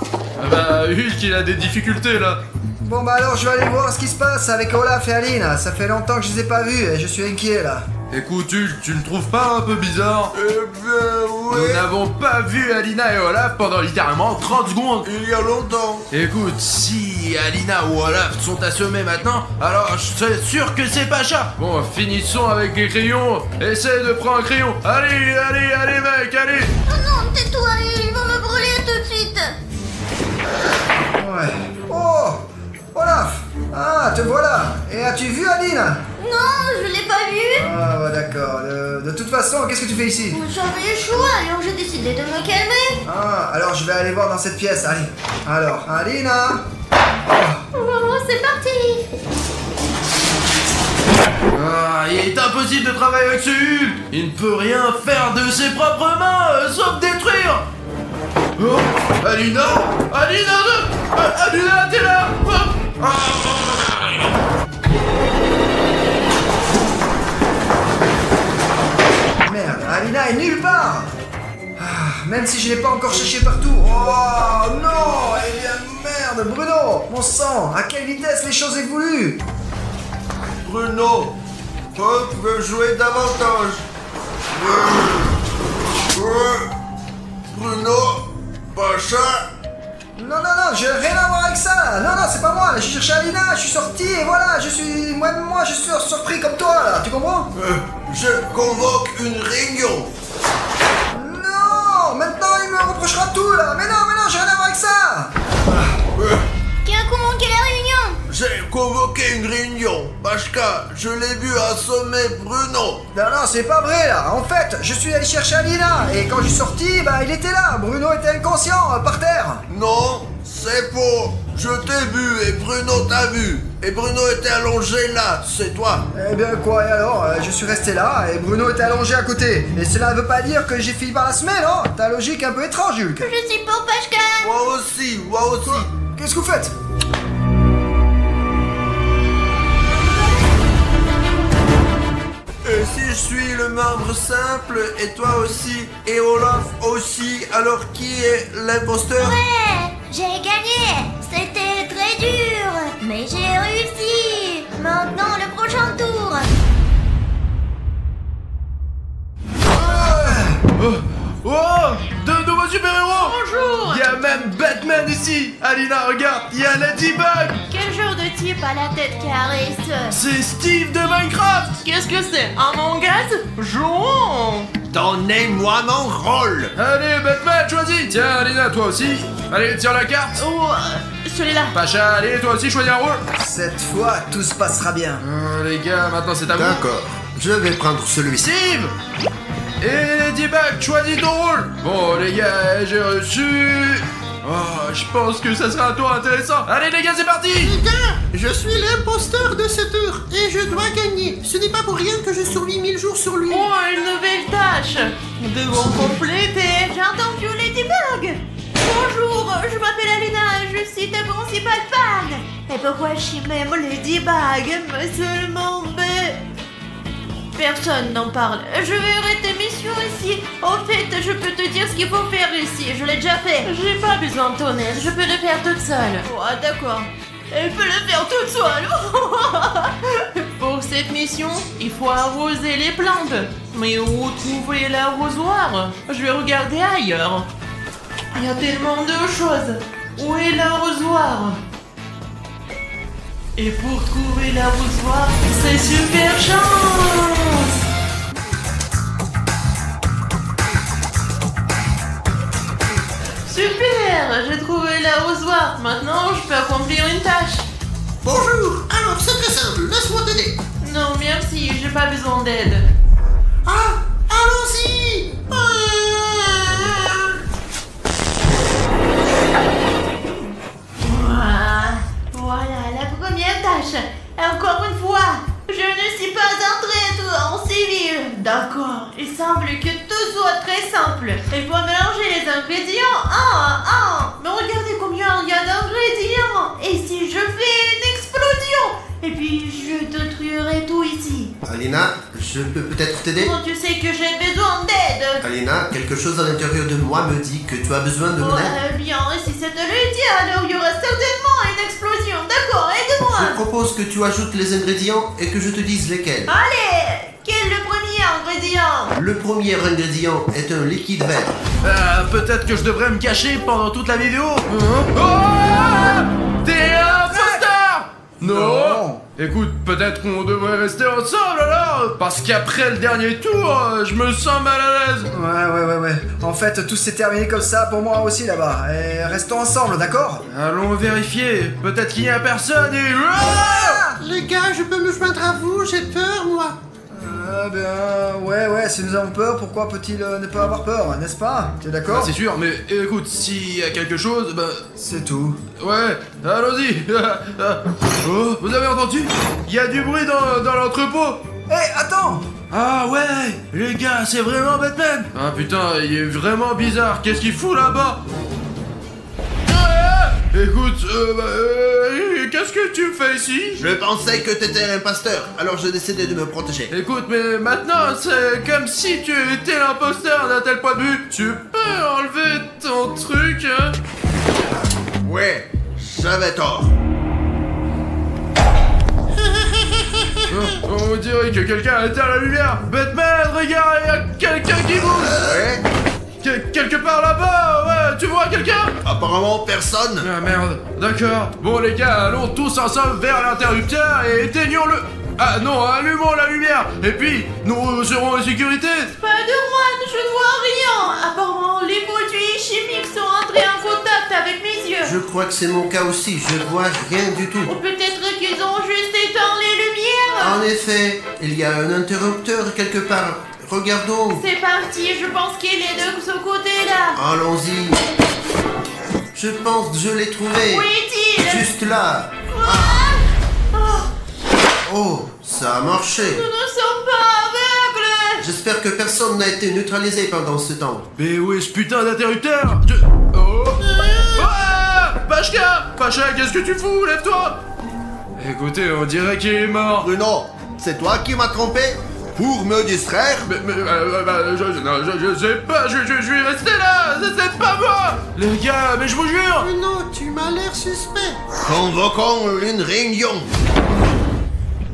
Bah, Hulk, il a des difficultés, là. Bon, bah alors, je vais aller voir ce qui se passe avec Olaf et Aline. Ça fait longtemps que je les ai pas vus, et je suis inquiet, là. Écoute, Hulk, tu ne trouves pas un peu bizarre? Eh bien, oui. Nous n'avons pas vu Alina et Olaf pendant littéralement 30 secondes. Il y a longtemps. Écoute, si Alina ou Olaf sont assommés maintenant, alors je suis sûr que c'est Pacha. Bon, finissons avec les crayons. Essaye de prendre un crayon. Allez, allez, allez, mec, allez. Oh non, tais-toi, ils vont me brûler tout de suite. Ouais. Oh, Olaf. Ah, te voilà. Et as-tu vu Aline? Non, je l'ai pas vu. Ah, ouais, d'accord. De toute façon, qu'est-ce que tu fais ici? J'avais le choix, alors j'ai décidé de me calmer. Ah, alors je vais aller voir dans cette pièce. Allez. Alors, Alina. Oh, c'est parti. Ah, il est impossible de travailler avec ce Hulk. Il ne peut rien faire de ses propres mains, sauf détruire. Oh, Alina, Alina, Alina, t'es là. Merde, Alina est nulle part. Ah, même si je l'ai pas encore cherché partout. Oh non. Eh bien, merde, Bruno. Mon sang, à quelle vitesse les choses évoluent? Bruno, Hulk veut jouer davantage. Bruno, Pacha. Non, j'ai rien à voir avec ça. Non, c'est pas moi. Là, j'ai cherché Alina, je suis sorti et voilà, je suis surpris comme toi là. Tu comprends? Je convoque une réunion. Non, maintenant il me reprochera tout là. Mais non, j'ai rien à voir avec ça. Qui a convoqué la réunion? J'ai convoqué une réunion parce que je l'ai vu assommer Bruno. Non, c'est pas vrai là. En fait, je suis allé chercher Alina et quand je suis sorti, bah il était là. Bruno était inconscient par terre. Non, c'est faux. Je t'ai vu et Bruno t'a vu. Et Bruno était allongé là, c'est toi. Eh bien quoi, et alors je suis resté là et Bruno était allongé à côté. Et cela ne veut pas dire que j'ai fini par la semaine, non? Ta logique un peu étrange, Hulk. Je suis pour Pashka. Moi aussi. Qu'est-ce que vous faites? Et si je suis le membre simple et toi aussi et Olaf aussi, alors qui est l'imposteur? Ouais, j'ai gagné. C'était très dur, mais j'ai réussi. Maintenant, le prochain tour. Oh, de nouveaux super-héros. Bonjour. Il y a même Batman ici. Alina, regarde, il y a Ladybug. Quel genre de type a la tête carrée, ce? C'est Steve de Minecraft. Qu'est-ce que c'est? Un mangaz? Jouons. Donnez-moi mon rôle. Allez, Batman, choisis. Tiens, Alina, toi aussi. Allez, tire la carte. Oh, celui-là. Pacha, allez, toi aussi, choisis un rôle. Cette fois, tout se passera bien. Les gars, maintenant c'est à vous. D'accord, je vais prendre celui-ci. Steve. Et Ladybug, choisis ton rôle. Bon, les gars, j'ai reçu... Oh, je pense que ça sera un tour intéressant. Allez, les gars, c'est parti. Je suis l'imposteur de ce tour et je dois gagner. Ce n'est pas pour rien que je survis 1000 jours sur lui. Oh, une nouvelle tâche. Nous devons compléter. J'ai entendu Ladybug. Bonjour, je m'appelle Alina, je suis ta principale fan. Et pourquoi je m'aime Ladybug? Mais seulement, personne n'en parle. Je vais arrêter mission ici. En fait, je peux te dire ce qu'il faut faire ici. Je l'ai déjà fait. J'ai pas besoin de ton aide. Je peux le faire toute seule. Oh, d'accord. Elle peut le faire toute seule. Pour cette mission, il faut arroser les plantes. Mais où trouver l'arrosoir? Je vais regarder ailleurs. Il y a tellement de choses. Où est l'arrosoir? Et pour trouver l'arrosoir, c'est super chance! Super! J'ai trouvé l'arrosoir. Maintenant, je peux accomplir une tâche. Bonjour. Alors, c'est très simple. Laisse-moi t'aider. Non, merci. J'ai pas besoin d'aide. Ah, allons-y. Voilà la première tâche. Encore une fois, je ne suis pas un traître en civil. D'accord, il semble que tout soit très simple. Il faut mélanger les ingrédients un à un. Mais regardez combien il y a d'ingrédients. Et si je fais une explosion? Et puis je détruirai tout ici. Alina, je peux peut-être t'aider? Comment tu sais que j'ai besoin d'aide? Alina, quelque chose à l'intérieur de moi me dit que tu as besoin de mon aide. Bien, si c'était le cas, alors il y aura certainement une explosion. D'accord, aide-moi. Je propose que tu ajoutes les ingrédients et que je te dise lesquels. Allez, quel est le premier ingrédient? Le premier ingrédient est un liquide vert. Peut-être que je devrais me cacher pendant toute la vidéo. Oh, t'es un imposteur. Non. Écoute, peut-être qu'on devrait rester ensemble alors. Parce qu'après le dernier tour, je me sens mal à l'aise. Ouais. En fait, tout s'est terminé comme ça pour moi aussi là-bas. Et restons ensemble, d'accord? Allons vérifier. Peut-être qu'il n'y a personne et... Les gars, je peux me joindre à vous, j'ai peur moi. Ouais, si nous avons peur, pourquoi peut-il ne pas avoir peur, n'est-ce pas? Tu es d'accord? C'est sûr, mais écoute, s'il y a quelque chose, c'est tout. Ouais, allons-y. Oh, vous avez entendu? Il y a du bruit dans l'entrepôt. Hé, attends! Ah ouais, les gars, c'est vraiment Batman. Ah putain, il est vraiment bizarre. Qu'est-ce qu'il fout là-bas? Écoute, qu'est-ce que tu fais ici? Je pensais que t'étais l'imposteur, alors j'ai décidé de me protéger. Écoute, mais maintenant, c'est comme si tu étais l'imposteur d'un tel point de vue. Tu peux enlever ton truc, hein? Ouais, j'avais tort. On dirait que quelqu'un a éteint la lumière. Batman, regarde, il y a quelqu'un qui bouge. Ouais? Quelque part là-bas, ouais, tu vois quelqu'un? Apparemment personne. Ah merde, d'accord. Bon les gars, allons tous ensemble vers l'interrupteur et éteignons-le. Ah non, allumons la lumière. Et puis, nous serons en sécurité. Spider-Man, je ne vois rien. Apparemment, les produits chimiques sont entrés en contact avec mes yeux. Je crois que c'est mon cas aussi, je vois rien du tout. Ou peut-être qu'ils ont juste éteint les lumières. En effet, il y a un interrupteur quelque part. Regardons. C'est parti, je pense qu'il est de ce côté-là. Allons-y. Je pense que je l'ai trouvé. Où est-il? Juste là. Oh, ça a marché. Nous ne sommes pas aveugles. J'espère que personne n'a été neutralisé pendant ce temps. Mais où est ce putain d'interrupteur? Oh ah Pachka! Pacha, qu'est-ce que tu fous? Lève-toi! Écoutez, on dirait qu'il est mort. Bruno, c'est toi qui m'as trompé pour me distraire? Je sais pas, je vais rester là, c'est pas moi! Les gars, mais je vous jure! Bruno, tu m'as l'air suspect. Convoquons une réunion.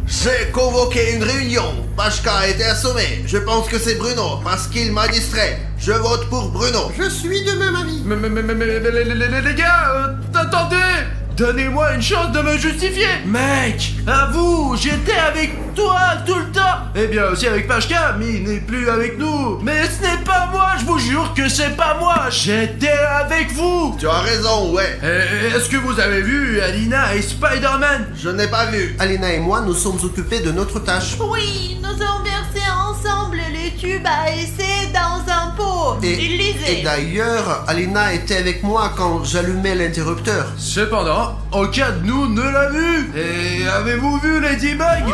J'ai convoqué une réunion. Pachka a été assommé. Je pense que c'est Bruno, parce qu'il m'a distrait. Je vote pour Bruno. Je suis de même avis. Mais les gars, attendez! Donnez-moi une chance de me justifier! Mec, avoue, j'étais avec toi tout le temps! Eh bien aussi avec Pachka, mais il n'est plus avec nous! Mais ce n'est pas moi, je vous jure que c'est pas moi! J'étais avec vous! Tu as raison, ouais. Est-ce que vous avez vu Alina et Spider-Man? Je n'ai pas vu. Alina et moi, nous sommes occupés de notre tâche. Oui, nous avons versé ensemble les tubes à essai dans un pot. Il lisait. Et d'ailleurs, Alina était avec moi quand j'allumais l'interrupteur. Cependant, aucun de nous ne l'a vu! Et avez-vous vu Ladybug?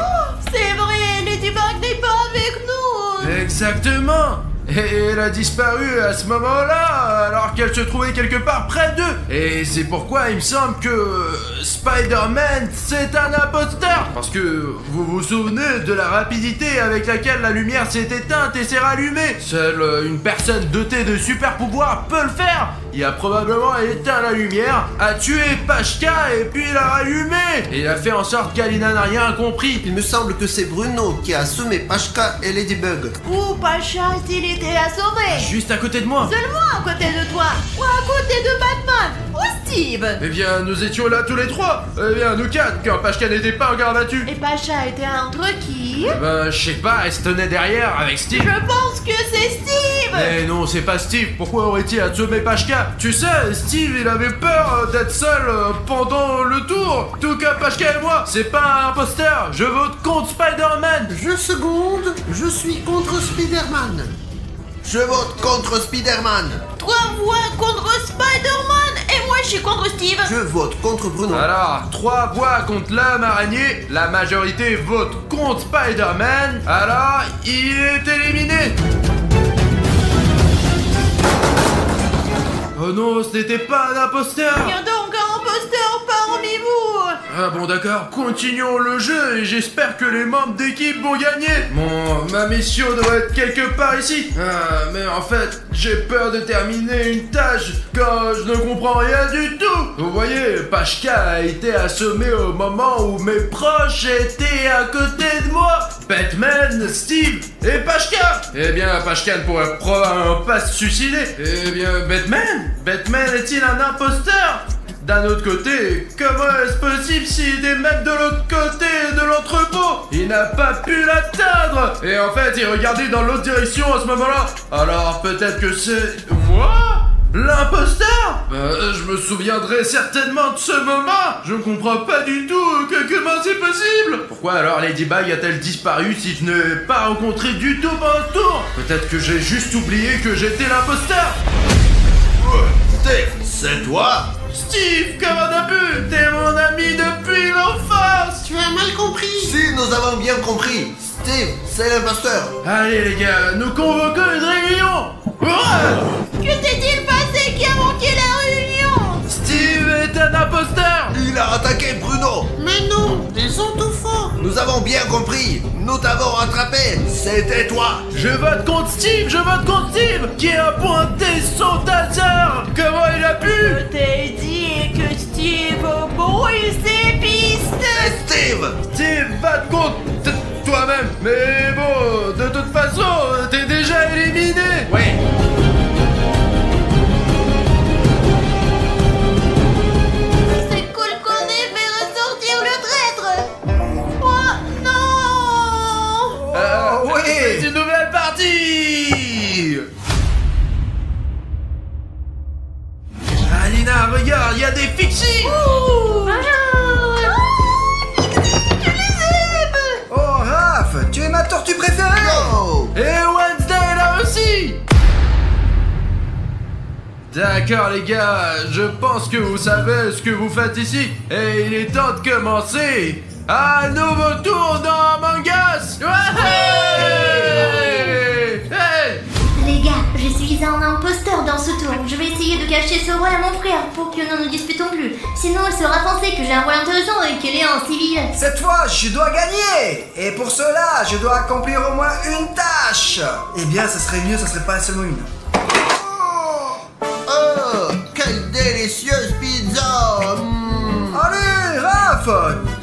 C'est vrai, Ladybug n'est pas avec nous. Exactement! Et elle a disparu à ce moment-là, alors qu'elle se trouvait quelque part près d'eux. Et c'est pourquoi il me semble que Spider-Man, c'est un imposteur. Parce que vous vous souvenez de la rapidité avec laquelle la lumière s'est éteinte et s'est rallumée. Seule une personne dotée de super pouvoirs peut le faire. Il a probablement éteint la lumière, a tué Pachka et puis l'a rallumée. Et il a fait en sorte qu'Alina n'a rien compris. Il me semble que c'est Bruno qui a assommé Pachka et Ladybug. Où Pacha a-t-il été assommé? Juste à côté de moi. Seulement à côté de toi. Ou à côté de Batman. Ou Steve. Eh bien, nous étions là tous les trois. Eh bien, nous quatre, quand Pachka n'était pas en garde à vue. Et Pacha était entre qui? Ben, je sais pas, elle se tenait derrière avec Steve. Je pense que c'est Steve. Mais non, c'est pas Steve. Pourquoi aurait-il assommé Pachka? Tu sais, Steve, il avait peur d'être seul pendant le tour. Tout comme Pachka et moi. C'est pas un imposteur. Je vote contre Spider-Man. Je seconde. Je suis contre Spider-Man. Je vote contre Spider-Man. 3 voix contre Spider-Man et moi je suis contre Steve. Je vote contre Bruno. Alors, 3 voix contre l'homme araignée. La majorité vote contre Spider-Man. Alors, il est éliminé. Oh non, ce n'était pas un imposteur. Il y a donc un imposteur parmi vous. Ah bon d'accord, continuons le jeu et j'espère que les membres d'équipe vont gagner. Bon, ma mission doit être quelque part ici. Ah, mais en fait, j'ai peur de terminer une tâche quand je ne comprends rien du tout. Vous voyez, Pachka a été assommé au moment où mes proches étaient à côté de moi. Batman, Steve et Pachka. Eh bien, Pachka ne pourrait probablement pas se suicider. Eh bien, Batman est-il un imposteur? D'un autre côté, comment est-ce possible s'il est même de l'autre côté de l'entrepôt? Il n'a pas pu l'atteindre. Et en fait, il regardait dans l'autre direction à ce moment-là. Alors peut-être que c'est moi l'imposteur? Je me souviendrai certainement de ce moment. Je ne comprends pas du tout comment c'est possible. Pourquoi alors Ladybug a-t-elle disparu si je n'ai pas rencontré du tout pendant ce tour? Peut-être que j'ai juste oublié que j'étais l'imposteur. Steve, c'est toi? Steve, comment t'as pu? T'es mon ami depuis l'enfance. Tu as mal compris. Si, nous avons bien compris. Steve, c'est l'imposteur. Allez les gars, nous convoquons une réunion. Que s'est-il passé qui a manqué la réunion? Steve est un imposteur. Il a attaqué Bruno. Mais non, ils sont tout faux. Nous avons bien compris. Nous t'avons rattrapé. C'était toi. Je vote contre Steve, qui a pointé son taser. Comment il a pu? Je t'ai dit que Steve brouille ses pistes. Steve, va te contre toi-même. Mais bon, de toute façon, t'es déjà éliminé. Oui. D'accord les gars, je pense que vous savez ce que vous faites ici. Et il est temps de commencer. Un nouveau tour dans Among Us. Hey! Hey! Les gars, je suis un imposteur dans ce tour. Je vais essayer de cacher ce rôle à mon frère pour que nous ne nous disputons plus. Sinon, il sera pensé que j'ai un rôle intéressant et qu'il est un civil. Cette fois, je dois gagner. Et pour cela, je dois accomplir au moins une tâche. Eh bien, ça serait mieux, ça serait pas seulement une. Oh, quelle délicieuse pizza. Allez, Raph,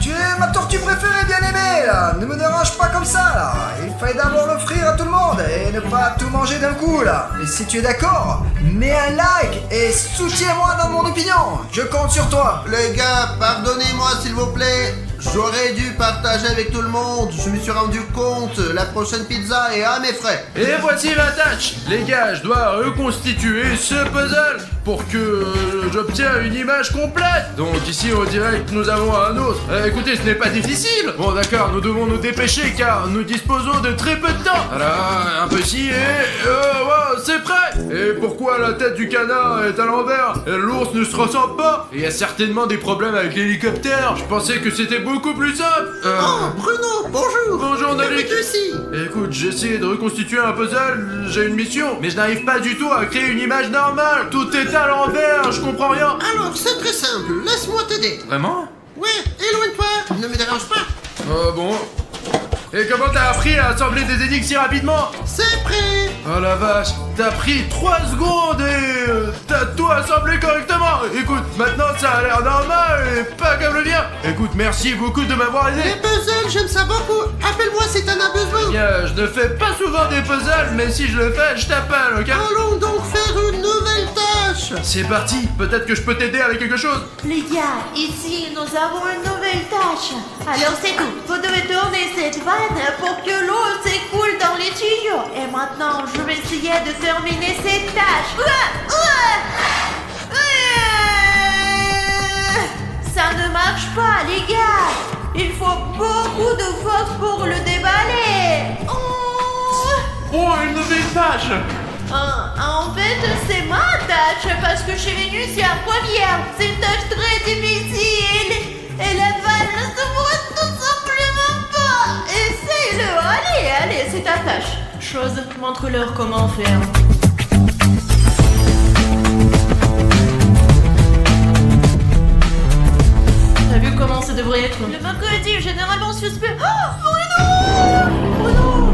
tu es ma tortue préférée bien aimée, là. Ne me dérange pas comme ça, là. Il fallait d'abord l'offrir à tout le monde et ne pas tout manger d'un coup, là. Et si tu es d'accord, mets un like et soutiens-moi dans mon opinion. Je compte sur toi. Les gars, pardonnez-moi s'il vous plaît. J'aurais dû partager avec tout le monde. Je me suis rendu compte, la prochaine pizza est à mes frais. Et voici la tâche. Les gars, je dois reconstituer ce puzzle pour que j'obtienne une image complète. Donc ici au direct, nous avons un autre. Écoutez, ce n'est pas difficile. Bon d'accord, nous devons nous dépêcher car nous disposons de très peu de temps. Voilà, un peu ci et... wow, c'est prêt. Et pourquoi la tête du canard est à l'envers et l'ours ne se ressemble pas? Il y a certainement des problèmes avec l'hélicoptère. Je pensais que c'était beaucoup plus simple. Oh, Bruno, bonjour. Bonjour Nolik. Bienvenue ici. Écoute, j'ai essayé de reconstituer un puzzle, j'ai une mission, mais je n'arrive pas du tout à créer une image normale. Tout est à l'envers, je comprends rien. Alors, c'est très simple, laisse-moi t'aider. Vraiment? Ouais, éloigne-toi, ne me dérange pas. Bon. Et comment t'as appris à assembler des énigmes si rapidement? C'est prêt. Oh la vache, t'as pris 3 secondes et t'as tout assemblé correctement. Écoute, maintenant ça a l'air normal et pas comme le mien. Écoute, merci beaucoup de m'avoir aidé. Les puzzles, j'aime ça beaucoup. Appelle-moi si t'en as besoin. Bien, je ne fais pas souvent des puzzles, mais si je le fais, je t'appelle, ok? Allons donc faire une nouvelle tâche. C'est parti, peut-être que je peux t'aider avec quelque chose. Les gars, ici nous avons une nouvelle tâche. Alors c'est tout. Vous devez tourner cette vanne pour que l'eau s'écoule dans les tuyaux. Et maintenant, je vais essayer de terminer cette tâche. Ça ne marche pas, les gars. Il faut beaucoup de force pour le déballer. Oh, une nouvelle tâche. En fait, c'est ma tâche parce que je suis venue sur la première. C'est une tâche très difficile. Et la vanne ne se voit tout simplement pas. Essaye-le. Allez, c'est ta tâche. Chose, montre-leur comment faire. T'as vu comment ça devrait être? Le mercredi est généralement suspect. Oh, Bruno!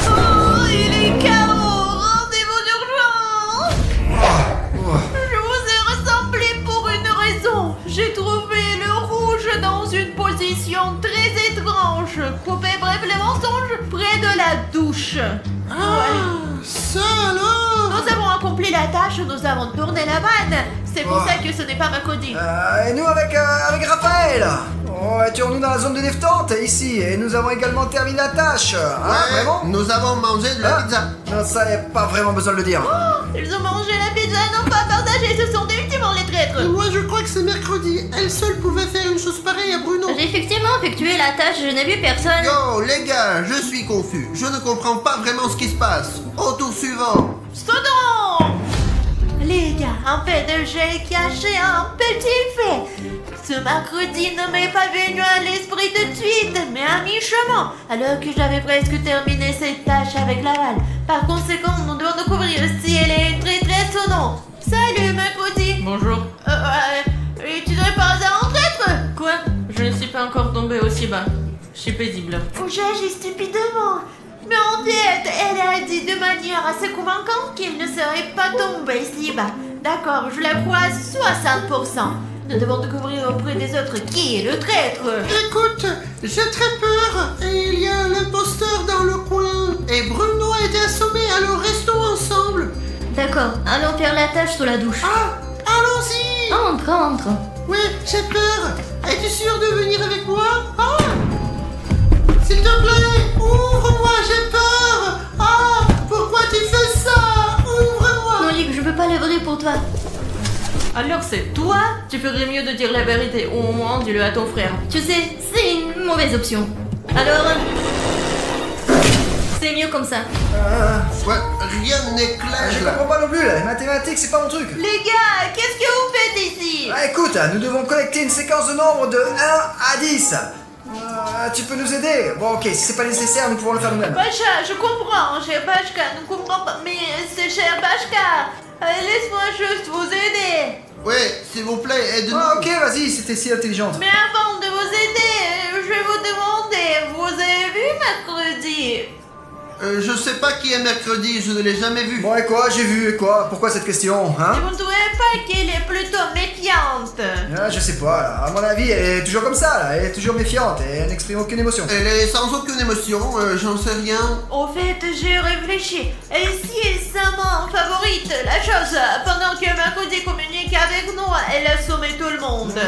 Oh, il est KO. Rendez-vous d'urgence. Je vous ai rassemblé pour une raison. J'ai trouvé le rouge dans une position très étrange. Coupé bref les mensonges près de la douche. Ça alors. Nous avons accompli la tâche, nous avons tourné la vanne. C'est pour ça que ce n'est pas mercredi. Et nous avec Raphaël. Étions-nous dans la zone de détente ici et nous avons également terminé la tâche. Vraiment? Nous avons mangé de la pizza. Non, ça y a pas vraiment besoin de le dire. Ils ont mangé la pizza, non pas partagé, ce sont définitivement les traîtres. Moi je crois que c'est mercredi. Elle seule pouvait faire une chose pareille à Bruno. J'ai effectivement effectué la tâche, je n'ai vu personne. Yo les gars, je suis confus. Je ne comprends pas vraiment ce qui se passe. Au tour suivant. Sodom! Les gars, en fait, j'ai caché un petit fait. Ce mercredi ne m'est pas venu à l'esprit tout de suite, mais à mi-chemin, alors que j'avais presque terminé cette tâche avec la balle. Par conséquent, nous devons découvrir si elle est très sonnante. Salut, mercredi! Bonjour. Tu n'es pas un traître? Quoi? Je ne suis pas encore tombé aussi bas. Je suis paisible. J'agis stupidement. Mais en fait, elle a dit de manière assez convaincante qu'il ne serait pas tombé si bas. D'accord, je la crois à 60%. Nous devons découvrir auprès des autres qui est le traître. Écoute, j'ai très peur. Et il y a l'imposteur dans le coin. Et Bruno a été assommé, alors restons ensemble. D'accord, allons faire la tâche sous la douche. Ah, allons-y. Entre. Oui, j'ai peur. Es-tu sûr de venir avec moi? S'il te plaît, ouvre-moi, j'ai peur. Pourquoi tu fais ça? Ouvre-moi. Nolik, je peux pas l'ouvrir pour toi. Alors c'est toi? Tu ferais mieux de dire la vérité, ou au moins dis-le à ton frère. Tu sais, c'est une mauvaise option. Alors, C'est mieux comme ça. Ouais, rien n'est clair Je là. comprends pas non plus là, les mathématiques c'est pas mon truc. Les gars, qu'est-ce que vous faites ici? Ah, écoute, nous devons collecter une séquence de nombres de 1 à 10. Tu peux nous aider? Bon ok, si c'est pas nécessaire, nous pouvons le faire nous-mêmes. Pacha, je comprends, cher Bachka, nous comprenons pas, mais c'est cher Bachka. Laisse-moi juste vous aider. Ouais, s'il vous plaît, aide-nous. Ah ok, vas-y, c'était si intelligente. Mais avant de vous aider, je vais vous demander, vous avez vu mercredi? Je sais pas qui est mercredi, je ne l'ai jamais vu. Bon et quoi? J'ai vu, et quoi? Pourquoi cette question, hein? Vous ne trouvez pas qu'elle est plutôt méfiante? Ah, je sais pas, là. À mon avis, elle est toujours comme ça, là. Elle est toujours méfiante et elle n'exprime aucune émotion. Elle est sans aucune émotion, j'en sais rien. Au fait, j'ai réfléchi. Et si elle s'amant favorite la chose, pendant que mercredi communique avec nous, elle a sommé tout le monde.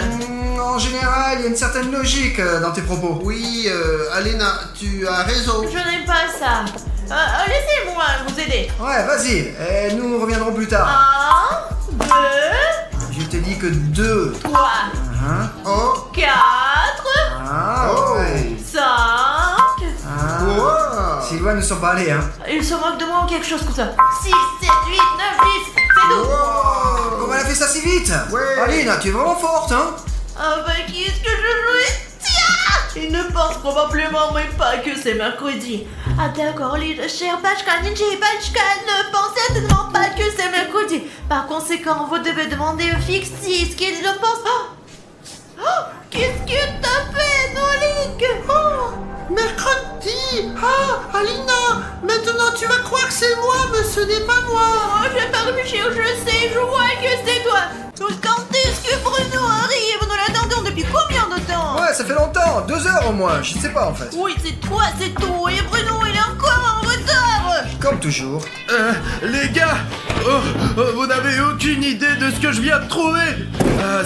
En général, il y a une certaine logique dans tes propos. Oui, Alena, tu as raison. Je n'aime pas ça. Laissez-moi vous aider. Ouais, vas-y, et nous reviendrons plus tard. 1, 2, Je t'ai dit que 2. 3, Oh, 4, Ah, Oh. ouais. 5. Ah. Si loin ne sont pas allés, hein. Il se moque de moi ou quelque chose comme ça. 6, 7, 8, 9, 10. C'est tout. Comment elle a fait ça si vite? Ouais. Alina, tu es vraiment forte, hein. Ah bah qui est-ce que je joue? Tiens! Il ne pense probablement même pas que c'est mercredi. Ah d'accord, les chers Bachka, Ninja et Bachka ne pensent certainement pas que c'est mercredi. Par conséquent, vous devez demander au Fixie ce qu'il en pense. Oh! Oh! Qu'est-ce que t'as fait, Nolik? Oh! mercredi. Ah, Alina, maintenant tu vas croire que c'est moi, mais ce n'est pas moi. Oh, je vais pas réfléchir, je sais, je vois que c'est toi. Donc quand est-ce que Bruno arrive? Nous l'attendons depuis combien de temps? Ouais, ça fait longtemps, 2 heures au moins, je sais pas en fait. Oui, c'est toi, c'est tout. Et Bruno, il est encore en retard. Comme toujours. Les gars, vous n'avez aucune idée de ce que je viens de trouver.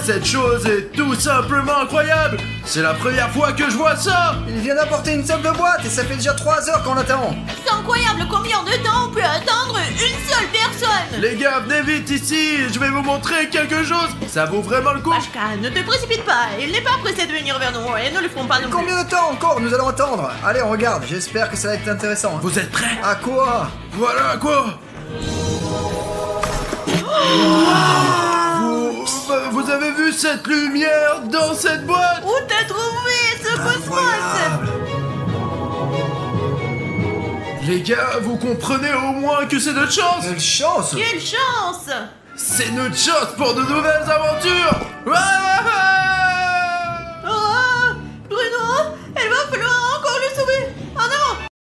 Cette chose est tout simplement incroyable. C'est la première fois que je vois ça. Il vient d'apporter une simple boîte et ça fait déjà 3 heures qu'on l'attend. C'est incroyable combien de temps on peut attendre une seule personne. Les gars, venez vite ici, je vais vous montrer quelque chose. Ça vaut vraiment le coup. Bachka, ne te précipite pas. Il n'est pas pressé de venir vers nous et ne le ferons pas non plus. Combien de temps encore nous allons attendre? Allez, on regarde, j'espère que ça va être intéressant. Vous êtes prêts? À quoi? Voilà quoi. Vous avez vu cette lumière dans cette boîte? Où t'as trouvé ce cosmos? Les gars, vous comprenez au moins que c'est notre chance. Quelle chance! Quelle chance! C'est notre chance pour de nouvelles aventures. Ouais, ouais, ouais.